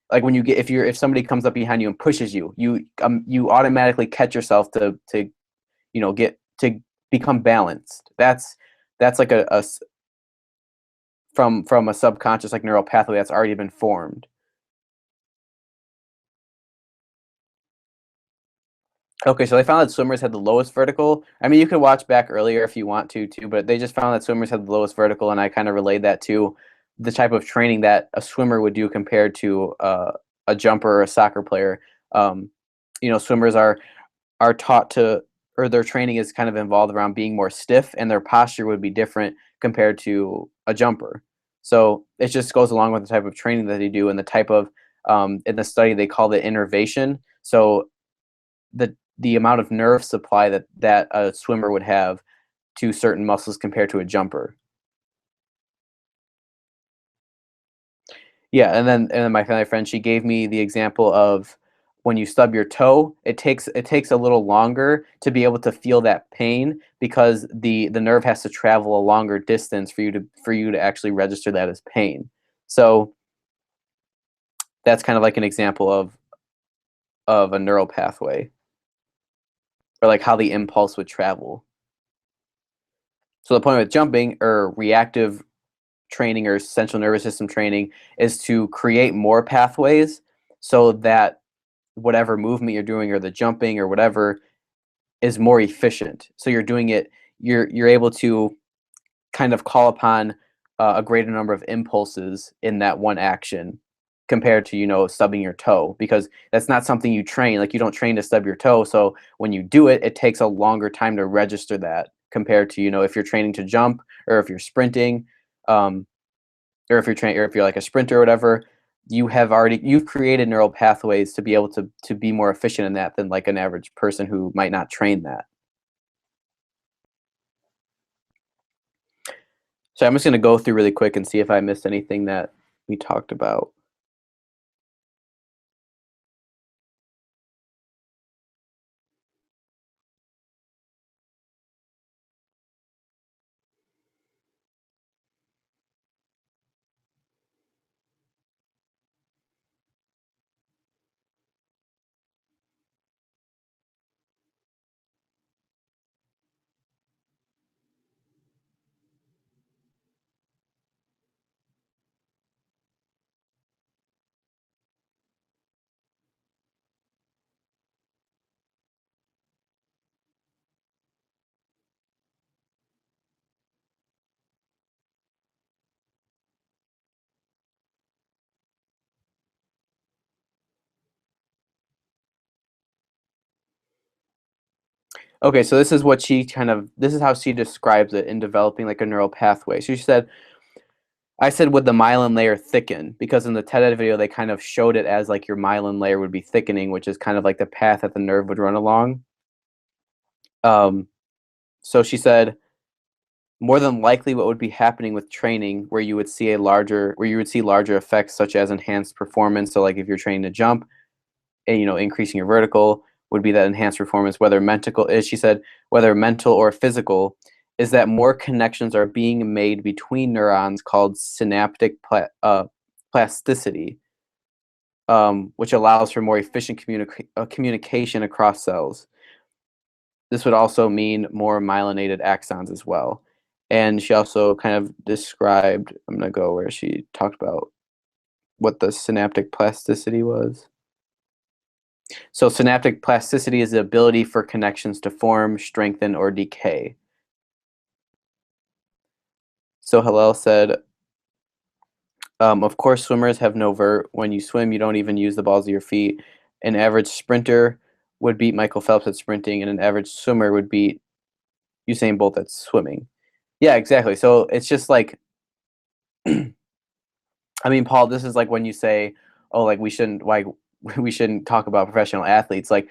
when you get if somebody comes up behind you and pushes you, you automatically catch yourself to get to become balanced. That's like from a subconscious like neural pathway that's already been formed. Okay, so they found that swimmers had the lowest vertical. I mean, you could watch back earlier if you want to too, but they just found that swimmers had the lowest vertical, and I kind of relayed that to the type of training that a swimmer would do compared to a jumper or a soccer player. Um, Swimmers are taught to, or their training is kind of involved around being more stiff, and their posture would be different compared to a jumper. So it just goes along with the type of training that they do and the type of in the study they call it innervation. So the amount of nerve supply that a swimmer would have to certain muscles compared to a jumper. Yeah, and then my family friend, she gave me the example of when you stub your toe, it takes a little longer to be able to feel that pain, because the nerve has to travel a longer distance for you to actually register that as pain. So that's kind of like an example of a neural pathway, or like how the impulse would travel. So the point with jumping or reactive training or central nervous system training is to create more pathways so that whatever movement you're doing, or the jumping or whatever, is more efficient. So you're able to kind of call upon a greater number of impulses in that one action, compared to stubbing your toe, because that's not something you train. Like, you don't train to stub your toe, so when you do it, it takes a longer time to register that, compared to if you're training to jump, or if you're sprinting, um, or if you're like a sprinter or whatever. You've created neural pathways to be able to be more efficient in that than like an average person who might not train that. So I'm just going to go through really quick and see if I missed anything that we talked about. Okay, so this is what she this is how she describes it in developing like a neural pathway. So she said, I said, would the myelin layer thicken? Because in the TED video, they kind of showed it as like your myelin layer would be thickening, which is kind of like the path that the nerve would run along. Um, so she said, more than likely, what would be happening with training, where you would see larger effects, such as enhanced performance. So, like if you're training to jump, and increasing your vertical, would be that enhanced performance. Whether mental, as she said, whether mental or physical, is that more connections are being made between neurons, called plasticity, which allows for more efficient communication across cells. This would also mean more myelinated axons as well. And she also kind of described, I'm going to go where she talked about what the synaptic plasticity was. So synaptic plasticity is the ability for connections to form, strengthen, or decay. So Hillel said, of course, swimmers have no vert. When you swim, you don't even use the balls of your feet. An average sprinter would beat Michael Phelps at sprinting, and an average swimmer would beat Usain Bolt at swimming. Yeah, exactly. So it's just like, I mean, Paul, this is like when you say, "Oh, like we shouldn't talk about professional athletes." Like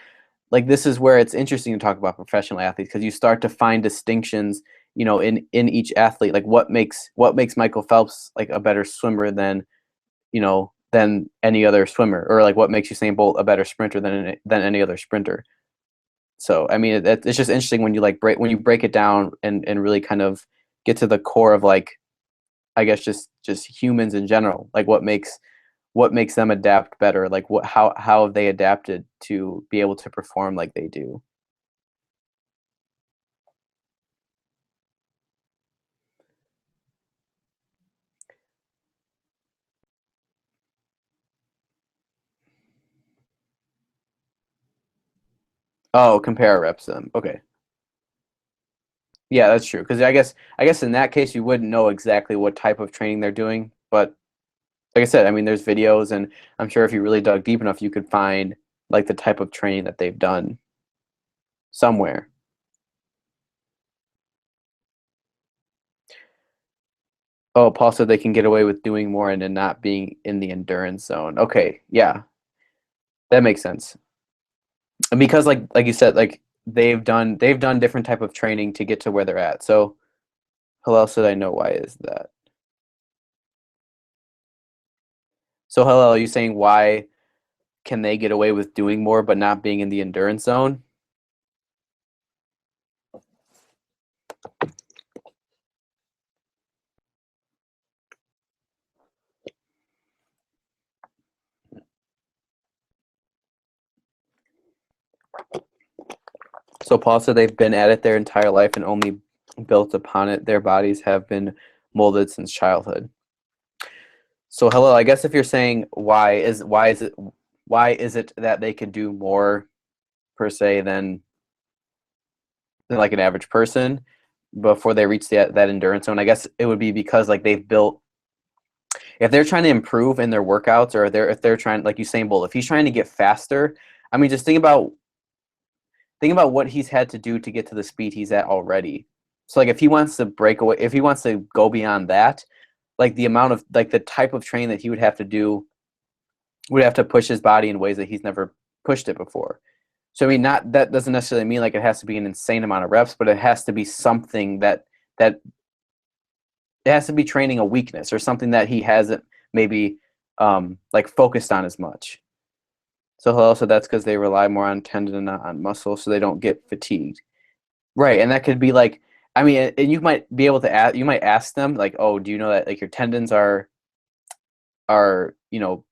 this is where it's interesting to talk about professional athletes, because you start to find distinctions, in each athlete. Like what makes Michael Phelps like a better swimmer than any other swimmer, or like what makes Usain Bolt a better sprinter than any other sprinter. So I mean, it's just interesting when you break it down and really kind of get to the core of, like, I guess, just humans in general. Like what makes them adapt better? Like how have they adapted to be able to perform like they do? Oh, compare reps them. Okay. Yeah, that's true. Because I guess in that case you wouldn't know exactly what type of training they're doing. But like I said, I mean, there's videos, and I'm sure if you really dug deep enough, you could find like the type of training that they've done somewhere. Oh, Paul said they can get away with doing more and then not being in the endurance zone. Okay, yeah, that makes sense. And because like you said, like they've done different type of training to get to where they're at. So how else did I know why is that? So hello, are you saying why can they get away with doing more but not being in the endurance zone? So Paul said they've been at it their entire life and only built upon it. Their bodies have been molded since childhood. So hello, I guess if you're saying why is it that they could do more per se than like an average person before they reach that endurance zone? I guess it would be because like they've built, if they're trying to improve in their workouts, or if they're trying, like Usain Bolt, if he's trying to get faster, I mean, just think about what he's had to do to get to the speed he's at already. So like if he wants to break away, if he wants to go beyond that, like the amount of, like, the type of training that he would have to do would have to push his body in ways that he's never pushed it before. So I mean, not that doesn't necessarily mean like it has to be an insane amount of reps, but it has to be something that it has to be training a weakness or something that he hasn't maybe like focused on as much. So also that's because they rely more on tendon and not on muscle, so they don't get fatigued. Right, and that could be like, I mean, and you might be able to ask, you might ask them like, oh, do you know that like your tendons are more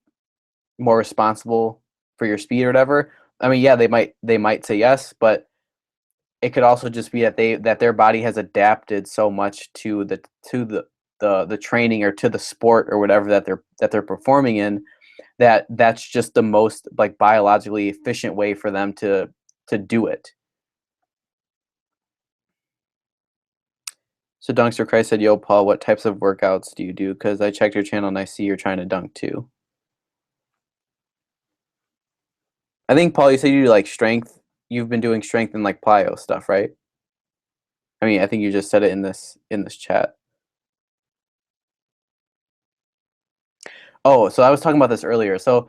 responsible for your speed or whatever? I mean, yeah, they might say yes, but it could also just be that their body has adapted so much to the training or to the sport or whatever that they're performing in, that's just the most like biologically efficient way for them to do it. So Dunkster Christ said, "Yo, Paul, what types of workouts do you do? Because I checked your channel and I see you're trying to dunk too." I think, Paul, you said you do like strength. you've been doing strength and like plyo stuff, right? I mean, I think you just said it in this chat. Oh, so I was talking about this earlier. So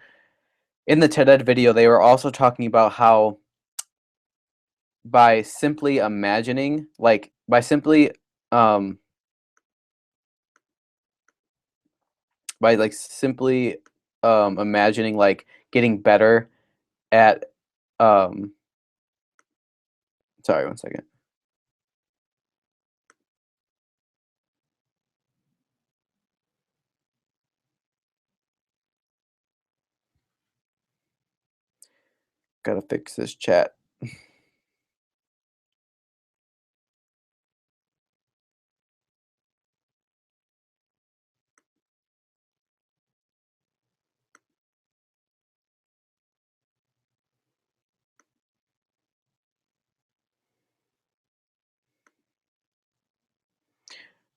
in the TED Ed video, they were also talking about how by simply imagining, like um by like simply imagining like getting better at um sorry, one second. Gotta fix this chat.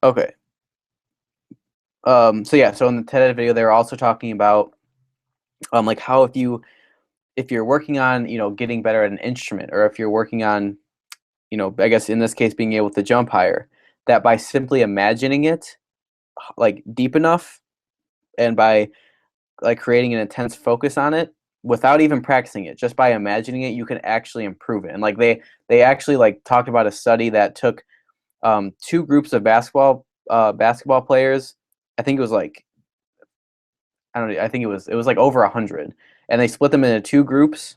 Okay. So yeah, so in the TED Ed video, they were also talking about like how if you're working on, getting better at an instrument, or if you're working on, I guess in this case being able to jump higher, that by simply imagining it like deep enough and by like creating an intense focus on it without even practicing it, just by imagining it, you can actually improve it. And like they actually like talked about a study that took two groups of basketball players. I think it was like I don't know, I think it was like over 100, and they split them into two groups,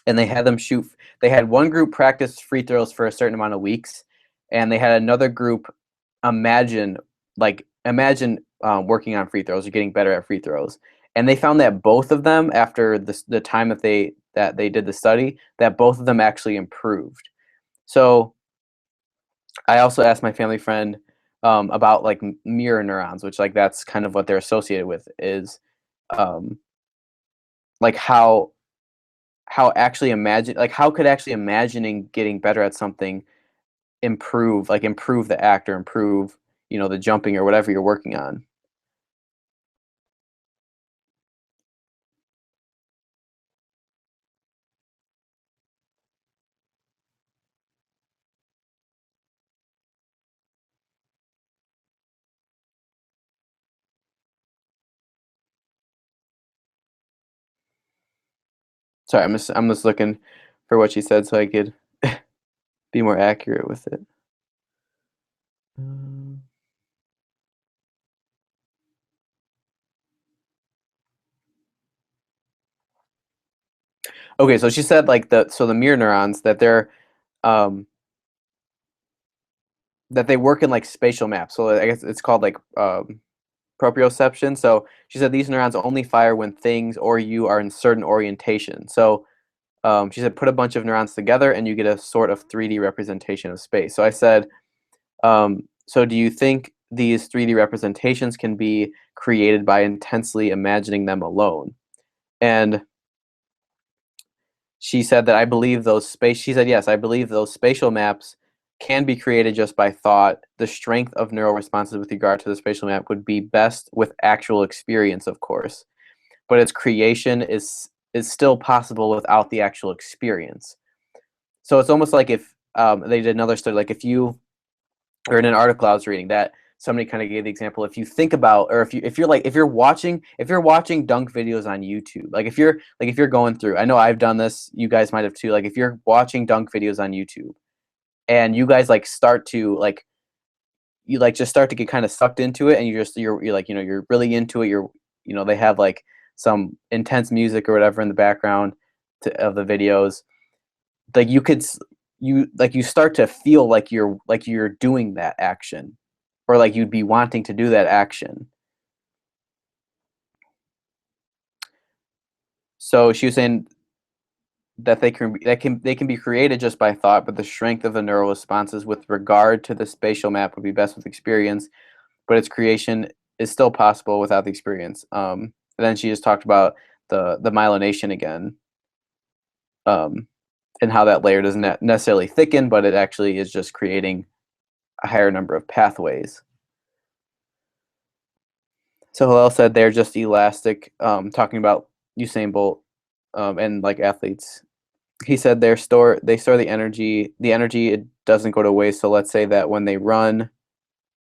and they had them shoot. They had one group practice free throws for a certain amount of weeks, and they had another group imagine working on free throws or getting better at free throws. And they found that both of them, after the time that they did the study, that both of them actually improved. So I also asked my family friend about like mirror neurons, which like that's kind of what they're associated with, is um, like how could actually imagining getting better at something improve the act, or improve the jumping or whatever you're working on. Sorry, I'm just looking for what she said so I could be more accurate with it. Um, Okay, so she said like the mirror neurons um that they work in like spatial maps. So I guess it's called like proprioception. So she said these neurons only fire when things or you are in certain orientation. So she said put a bunch of neurons together and you get a sort of 3D representation of space. So I said, so do you think these 3D representations can be created by intensely imagining them alone? And she said that she said, yes, I believe those spatial maps can be created just by thought. The strength of neural responses with regard to the spatial map would be best with actual experience, of course, but its creation is still possible without the actual experience. So it's almost like if they did another study, like if you, or in an article I was reading, that somebody kind of gave the example, if you think about, or if you're watching dunk videos on YouTube, if you're going through, I know I've done this, you guys might have too, like if you're watching dunk videos on YouTube and you guys like start to like you like just start to get kind of sucked into it, and you're like, you're really into it, they have like some intense music or whatever in the background of the videos, like you start to feel like you're doing that action, or like you'd be wanting to do that action. So she was saying that they can be created just by thought, but the strength of the neural responses with regard to the spatial map would be best with experience, but its creation is still possible without the experience. And then she just talked about the myelination again, um, and how that layer doesn't necessarily thicken, but it actually is just creating a higher number of pathways. So Hillel said they're just elastic, talking about Usain Bolt, and like athletes. he said they store the energy. The energy, it doesn't go to waste. So let's say that when they run,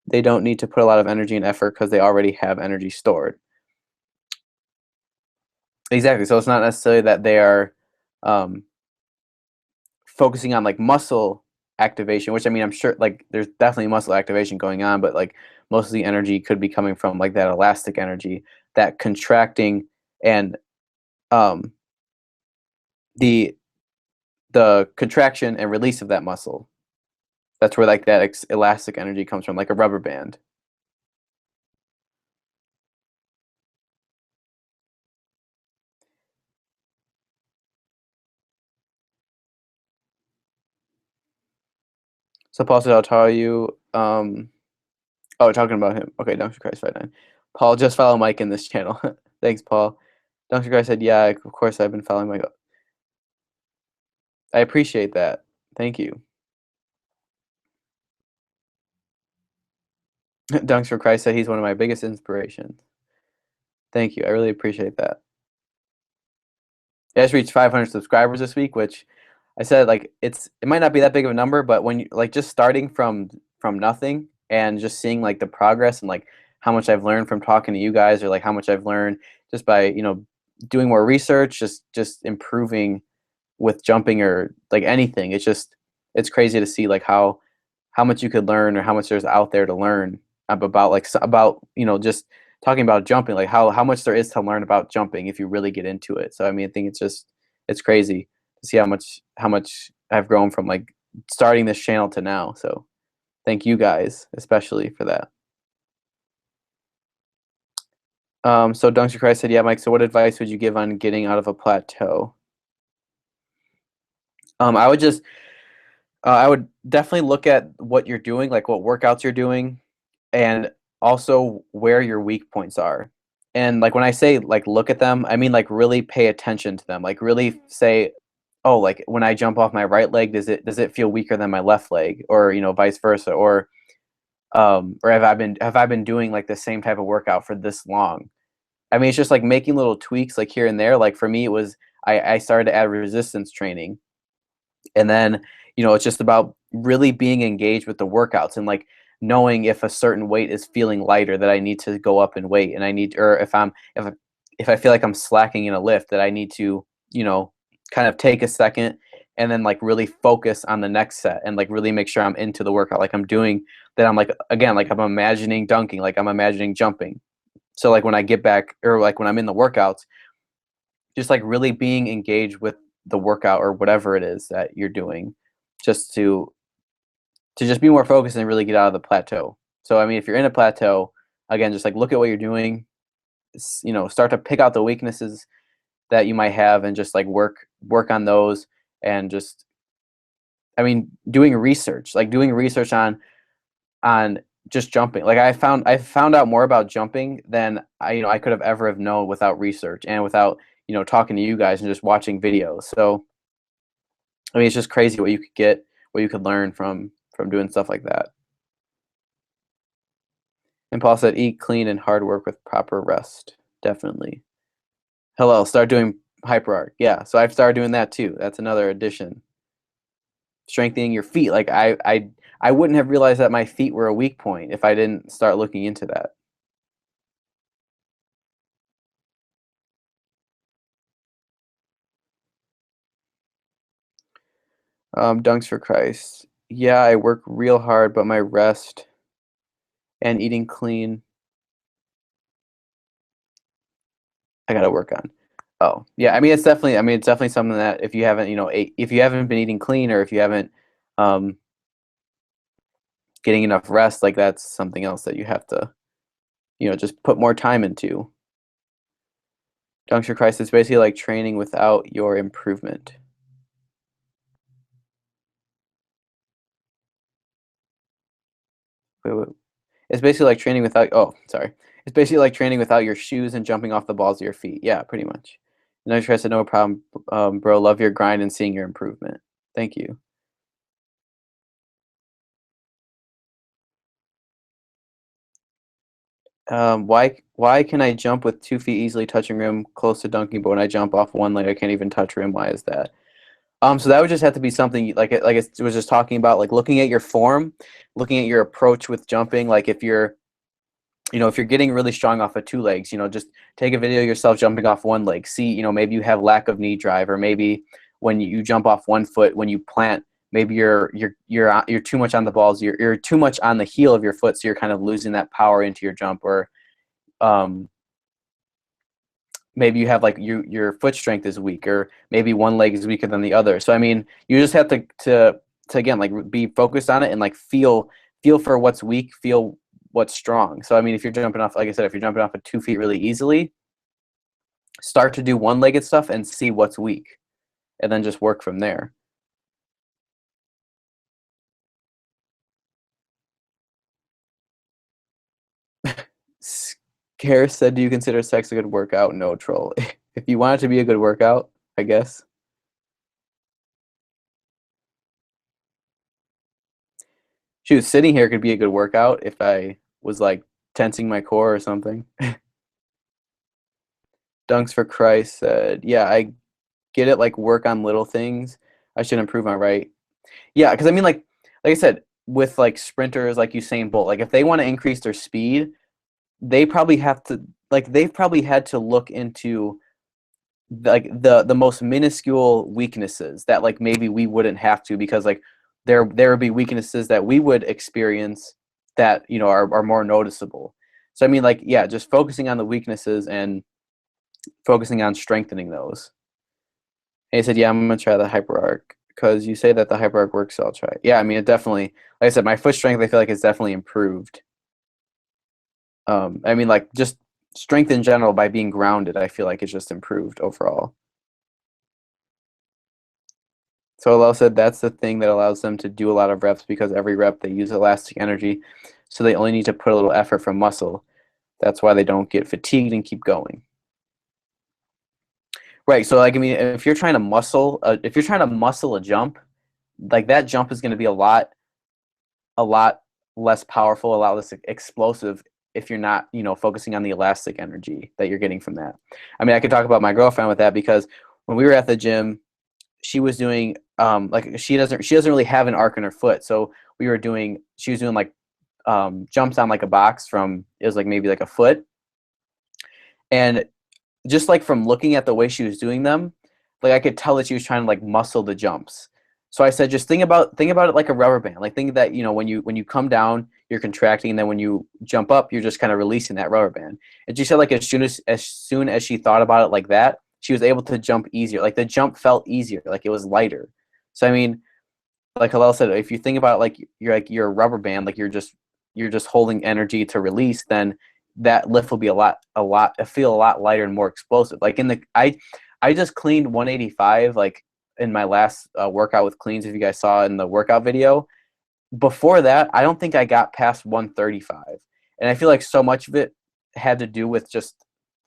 they don't need to put a lot of energy and effort because they already have energy stored. Exactly. So it's not necessarily that they are um, focusing on like muscle activation, which I mean, I'm sure like there's definitely muscle activation going on, but like most of the energy could be coming from like that elastic energy, that contracting and um, the the contraction and release of that muscle. That's where like that elastic energy comes from, like a rubber band. So Paul said, "I'll tell you." Oh, talking about him. Okay, Dr. Christ 59. Paul, just follow Mike in this channel. Thanks, Paul. Dr. Christ said, "Yeah, of course I've been following Mike." I appreciate that. Thank you. Dunks for Christ said he's one of my biggest inspirations. Thank you. I really appreciate that. I just reached 500 subscribers this week, which I said like it might not be that big of a number, but when you like just starting from nothing and just seeing like the progress and like how much I've learned from talking to you guys or like how much I've learned just by, doing more research, just improving with jumping or like anything. It's crazy to see like how much you could learn or how much there's out there to learn about like about just talking about jumping, like how much there is to learn about jumping if you really get into it. So I mean, I think it's crazy to see how much I've grown from like starting this channel to now. So thank you guys especially for that. So Dunks Christ said, "Yeah, Mike. So what advice would you give on getting out of a plateau?" I would just I would definitely look at what you're doing, like what workouts you're doing, and also where your weak points are. And like when I say like look at them, I mean like really pay attention to them. Like really say, oh, like when I jump off my right leg, does it feel weaker than my left leg, or vice versa, or have I been doing like the same type of workout for this long? I mean, it's just like making little tweaks like here and there. Like for me, it was I started to add resistance training, and then it's just about really being engaged with the workouts and like knowing if a certain weight is feeling lighter that I need to go up in weight, and I need, or if I feel like I'm slacking in a lift, that I need to kind of take a second and then like really focus on the next set and like really make sure I'm into the workout, like I'm doing that. I'm like, again, like I'm imagining dunking, like I'm imagining jumping. So like when I get back, or like when I'm in the workouts, just like really being engaged with the workout or whatever it is that you're doing, just to just be more focused and really get out of the plateau. So I mean, if you're in a plateau, again, just like look at what you're doing, start to pick out the weaknesses that you might have and just like work on those. And just, I mean, doing research on just jumping. Like I found out more about jumping than I could have ever have known without research and without talking to you guys and just watching videos. So I mean, it's just crazy what you could get, what you could learn from doing stuff like that. And Paul said, eat clean and hard work with proper rest. Definitely. Hello, start doing hyper arc. Yeah, so I've started doing that too. That's another addition. Strengthening your feet. Like I wouldn't have realized that my feet were a weak point if I didn't start looking into that. Dunks for Christ. Yeah, I work real hard, but my rest and eating clean, I gotta work on. Oh, yeah. I mean, it's definitely something that if you haven't, if you haven't been eating clean, or if you haven't um, getting enough rest, like that's something else that you have to, just put more time into. Dunks for Christ is basically like training without your improvement. Wait, wait. It's basically like training without. Oh, sorry. It's basically like training without your shoes and jumping off the balls of your feet. Yeah, pretty much. Dunks for Christ said, no problem, bro. Love your grind and seeing your improvement. Thank you. Why can I jump with 2 feet easily touching rim close to dunking, but when I jump off one leg, I can't even touch rim? Why is that? So that would just have to be something like it was just talking about, like looking at your form, looking at your approach with jumping. Like if you're, if you're getting really strong off of two legs, just take a video of yourself jumping off one leg. See, maybe you have lack of knee drive, or maybe when you jump off one foot, when you plant, maybe you're too much on the balls. You're too much on the heel of your foot, so you're kind of losing that power into your jump. Or um, maybe you have like your foot strength is weak, or maybe one leg is weaker than the other. So I mean, you just have to again, like be focused on it, and like feel for what's weak, feel what's strong. So I mean, if you're jumping off, like I said, if you're jumping off of 2 feet really easily, start to do one-legged stuff and see what's weak, and then just work from there. Scare said, "Do you consider sex a good workout?" No, troll. If you want it to be a good workout, I guess. Shoot, sitting here could be a good workout if I was like tensing my core or something. Dunks for Christ said, "Yeah, I get it. Like work on little things. I should improve my right." Yeah, because I mean, like I said, with like sprinters like Usain Bolt, like if they want to increase their speed, they probably have to like they've probably had to look into like the most minuscule weaknesses that like maybe we wouldn't have to, because like there would be weaknesses that we would experience that are more noticeable. So I mean, like, yeah, just focusing on the weaknesses and focusing on strengthening those. And he said, "Yeah, I'm gonna try the hyper arc because you say that the hyper arc works, so I'll try it." Yeah, I mean, it definitely, like I said, my foot strength I feel like is definitely improved. I mean, like just strength in general by being grounded, I feel like it's just improved overall. So Alel said that's the thing that allows them to do a lot of reps, because every rep they use elastic energy, so they only need to put a little effort from muscle. That's why they don't get fatigued and keep going. Right. So like I mean, if you're trying to muscle a jump, like that jump is going to be a lot less powerful, a lot less explosive if you're not, focusing on the elastic energy that you're getting from that. I mean, I could talk about my girlfriend with that, because when we were at the gym, she was doing like she doesn't really have an arc in her foot, so she was doing like jumps on like a box from, it was like maybe like a foot, and just like from looking at the way she was doing them, like I could tell that she was trying to like muscle the jumps. So I said, just think about it like a rubber band. Like think that when you come down, you're contracting, and then when you jump up, you're just kind of releasing that rubber band. And she said like as soon as she thought about it like that, she was able to jump easier. Like the jump felt easier, like it was lighter. So I mean, like Hillel said, if you think about it like you're a rubber band, like you're just holding energy to release, then that lift will be feel a lot lighter and more explosive. Like I just cleaned 185 like in my last workout with cleans. If you guys saw in the workout video, before that, I don't think I got past 135, and I feel like so much of it had to do with just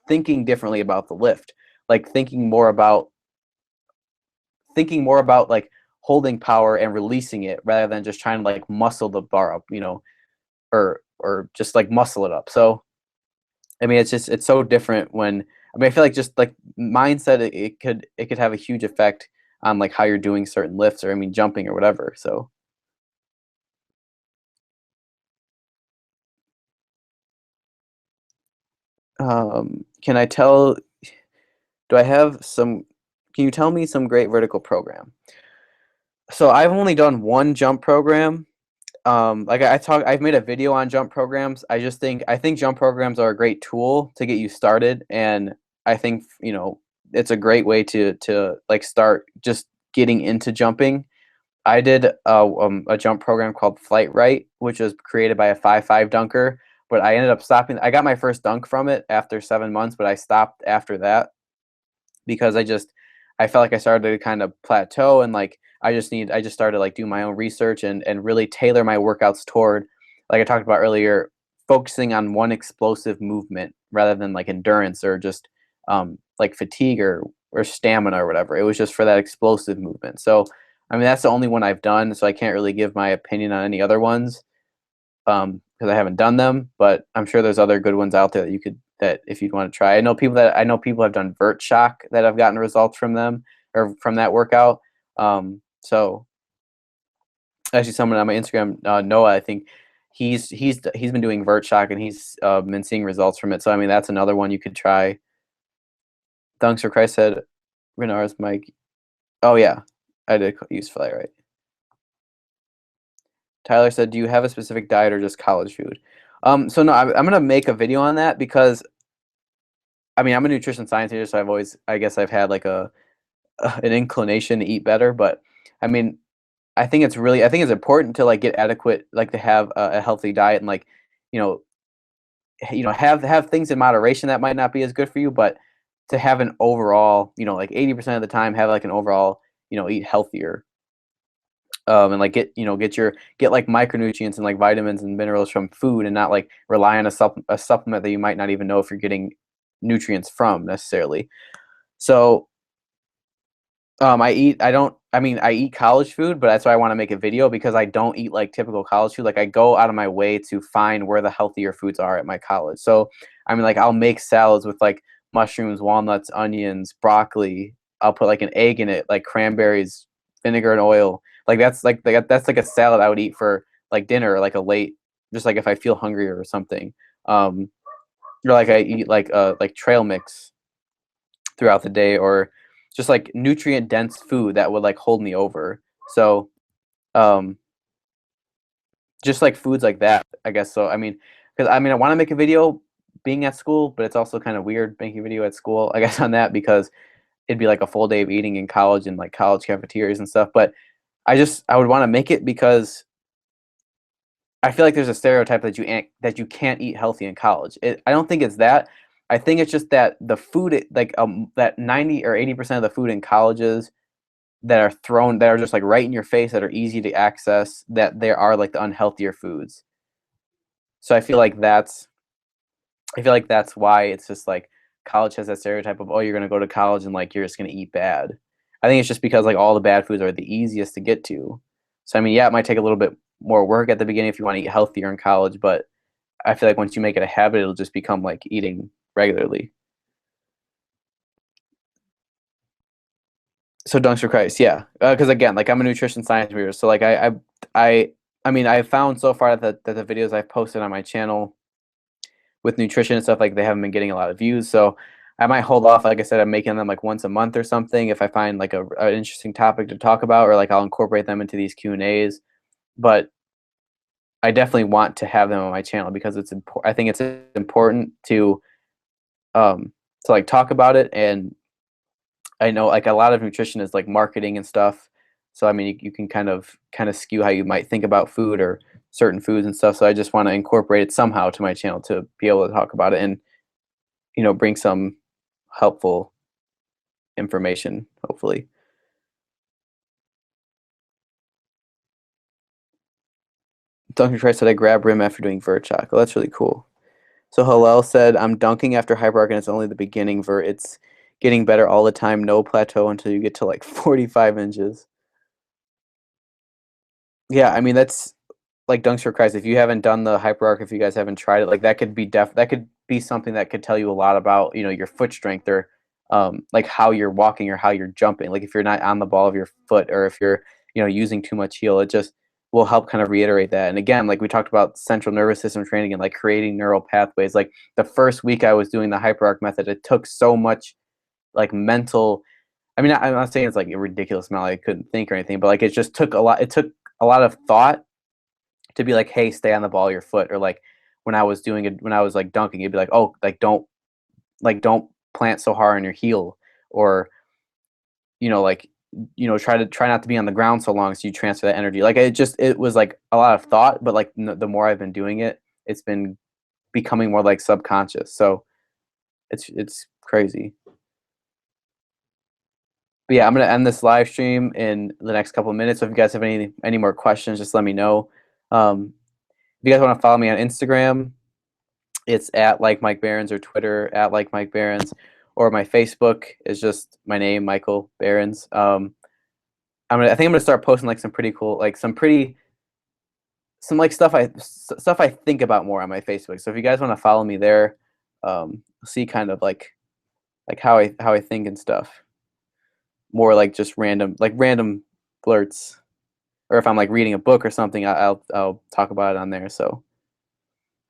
thinking differently about the lift, like thinking more about like holding power and releasing it, rather than just trying to like muscle the bar up, or just like muscle it up. So I mean, it's so different when, I mean, I feel like just like mindset, it could have a huge effect on like how you're doing certain lifts, or I mean jumping or whatever. So can I tell? Do I have some? Can you tell me some great vertical program? So I've only done one jump program. Like I've made a video on jump programs. I think jump programs are a great tool to get you started, and I think it's a great way to like start just getting into jumping. I did a jump program called Flight Right, which was created by a 5'5" dunker, but I ended up stopping. I got my first dunk from it after 7 months, but I stopped after that because I felt like I started to kind of plateau, and like I just started like doing my own research and really tailor my workouts toward, like I talked about earlier, focusing on one explosive movement rather than like endurance, or just like fatigue or stamina or whatever. It was just for that explosive movement. So I mean, that's the only one I've done, so I can't really give my opinion on any other ones because I haven't done them. But I'm sure there's other good ones out there that if you'd want to try. I know people have done vert shock that have gotten results from them, or from that workout. So actually, someone on my Instagram, Noah, I think he's been doing vert shock and he's been seeing results from it. So I mean, that's another one you could try. Dunks for Christ said, Renar's Mike. Oh yeah, I did use fly right. Tyler said, "Do you have a specific diet or just college food?" So no, I'm gonna make a video on that because I mean I'm a nutrition science major, so I guess I've had like a an inclination to eat better, but I mean I think it's important to like get adequate, like to have a healthy diet and like you know have things in moderation that might not be as good for you, but to have an overall like 80% of the time have like an overall eat healthier. And like get like micronutrients and like vitamins and minerals from food and not like rely on a supplement that you might not even know if you're getting nutrients from necessarily. So I eat college food, but that's why I want to make a video because I don't eat like typical college food. Like I go out of my way to find where the healthier foods are at my college. So I mean like I'll make salads with like mushrooms, walnuts, onions, broccoli. I'll put like an egg in it, like cranberries, vinegar and oil. Like that's like a salad I would eat for like dinner or like a late, just like if I feel hungry or something. Um or like I eat like trail mix throughout the day or just like nutrient dense food that would like hold me over. So um just like foods like that, I guess. So I mean, because I mean I want to make a video being at school, but it's also kind of weird making a video at school, I guess, on that because it'd be like a full day of eating in college and like college cafeterias and stuff. But I would want to make it because I feel like there's a stereotype that you can't eat healthy in college. I don't think it's that. I think it's just that the food, that 90 or 80% of the food in colleges that are just like right in your face, that are easy to access, that there are like the unhealthier foods. So I feel like that's why it's just like college has that stereotype of, oh, you're gonna go to college and like you're just gonna eat bad. I think it's just because like all the bad foods are the easiest to get to. So I mean, yeah, it might take a little bit more work at the beginning if you want to eat healthier in college, but I feel like once you make it a habit, it'll just become like eating regularly. So dunks for Christ, yeah. Because again, like I'm a nutrition science reader, so like I I mean I've found so far that the videos I've posted on my channel with nutrition and stuff like they haven't been getting a lot of views. So I might hold off. Like I said, I'm making them like once a month or something if I find like an interesting topic to talk about, or like I'll incorporate them into these Q&As. But I definitely want to have them on my channel because it's important. I think it's important to like talk about it. And I know like a lot of nutrition is like marketing and stuff. So I mean, you can kind of skew how you might think about food or certain foods and stuff. So I just want to incorporate it somehow to my channel to be able to talk about it and bring some helpful information, hopefully. Dunking Christ said I grab rim after doing vert shock. Oh, that's really cool. So Hillel said, I'm dunking after hyperarc and it's only the beginning vert. It's getting better all the time. No plateau until you get to like 45 inches. Yeah, I mean, that's like dunks for Christ. If you haven't done the hyperarc, if you guys haven't tried it, like that could be something that could tell you a lot about, your foot strength or like how you're walking or how you're jumping. Like if you're not on the ball of your foot or if you're, using too much heel, it just will help kind of reiterate that. And again, like we talked about central nervous system training and like creating neural pathways. Like the first week I was doing the hyperarc method, it took so much like mental. I mean, I'm not saying it's like a ridiculous amount, like I couldn't think or anything, but like it just took a lot. It took a lot of thought to be like, hey, stay on the ball of your foot, or like when I was like dunking, it'd be like, oh, don't plant so hard on your heel, or like try not to be on the ground so long so you transfer that energy. Like it was like a lot of thought, but like the more I've been doing it, it's been becoming more like subconscious. So it's crazy. But yeah, I'm gonna end this live stream in the next couple of minutes. So if you guys have any more questions, just let me know. If you guys want to follow me on Instagram, it's at LikeMikeBarrins, or Twitter at LikeMikeBarrins, or my Facebook is just my name, Michael Barrins. I think I'm gonna start posting like some pretty cool, like some like stuff I think about more on my Facebook. So if you guys want to follow me there, see kind of like how I think and stuff. more like just random blurts, or if I'm like reading a book or something, I'll talk about it on there. So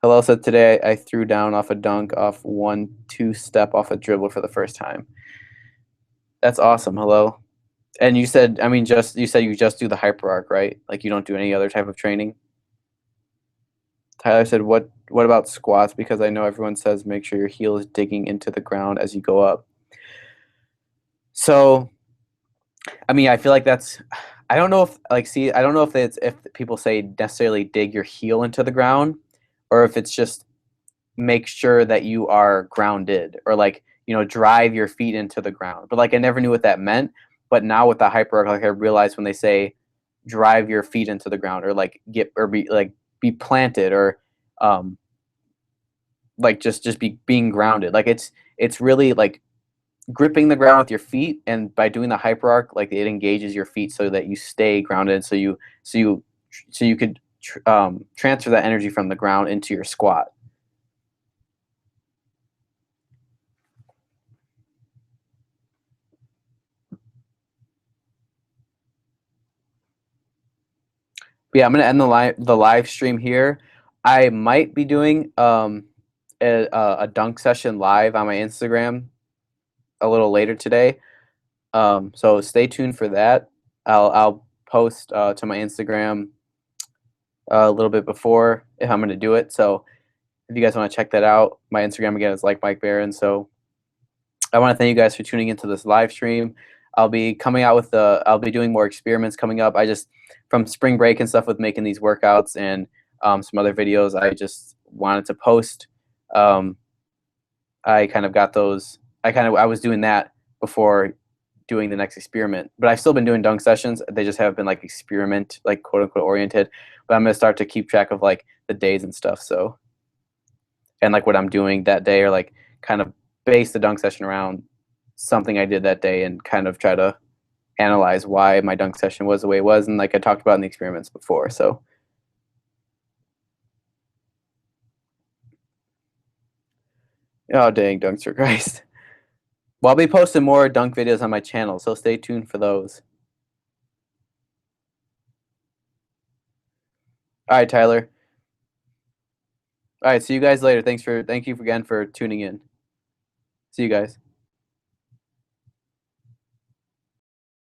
hello said today I threw down off a dunk off 1-2 step off a dribble for the first time. That's awesome. Hello. And you said, I mean, you said you just do the hyper arc, right? Like you don't do any other type of training. Tyler said, what about squats? Because I know everyone says make sure your heel is digging into the ground as you go up. So, I mean, I feel like that's, I don't know if like, see, I don't know if people say necessarily dig your heel into the ground, or if it's just make sure that you are grounded, or like, drive your feet into the ground. But like, I never knew what that meant. But now with the hyper arc, like I realized when they say drive your feet into the ground, or like be planted, or um, like just being grounded. Like it's really like gripping the ground with your feet, and by doing the hyper arc, like it engages your feet so that you stay grounded. So you could transfer that energy from the ground into your squat. But yeah, I'm gonna end the live stream here. I might be doing a dunk session live on my Instagram a little later today. So stay tuned for that. I'll post to my Instagram a little bit before if I'm going to do it. So if you guys want to check that out, my Instagram again is LikeMikeBarrins. So I want to thank you guys for tuning into this live stream. I'll be doing more experiments coming up. I just, from spring break and stuff with making these workouts and some other videos, I just wanted to post. I kind of got those. I was doing that before doing the next experiment, but I've still been doing dunk sessions. They just have been like experiment, like quote unquote oriented. But I'm gonna start to keep track of like the days and stuff. So, and like what I'm doing that day, or like kind of base the dunk session around something I did that day, and kind of try to analyze why my dunk session was the way it was, and like I talked about in the experiments before. So, oh dang, dunks for Christ. Well, I'll be posting more dunk videos on my channel, so stay tuned for those. All right, Tyler. All right, see you guys later. Thank you again for tuning in. See you guys.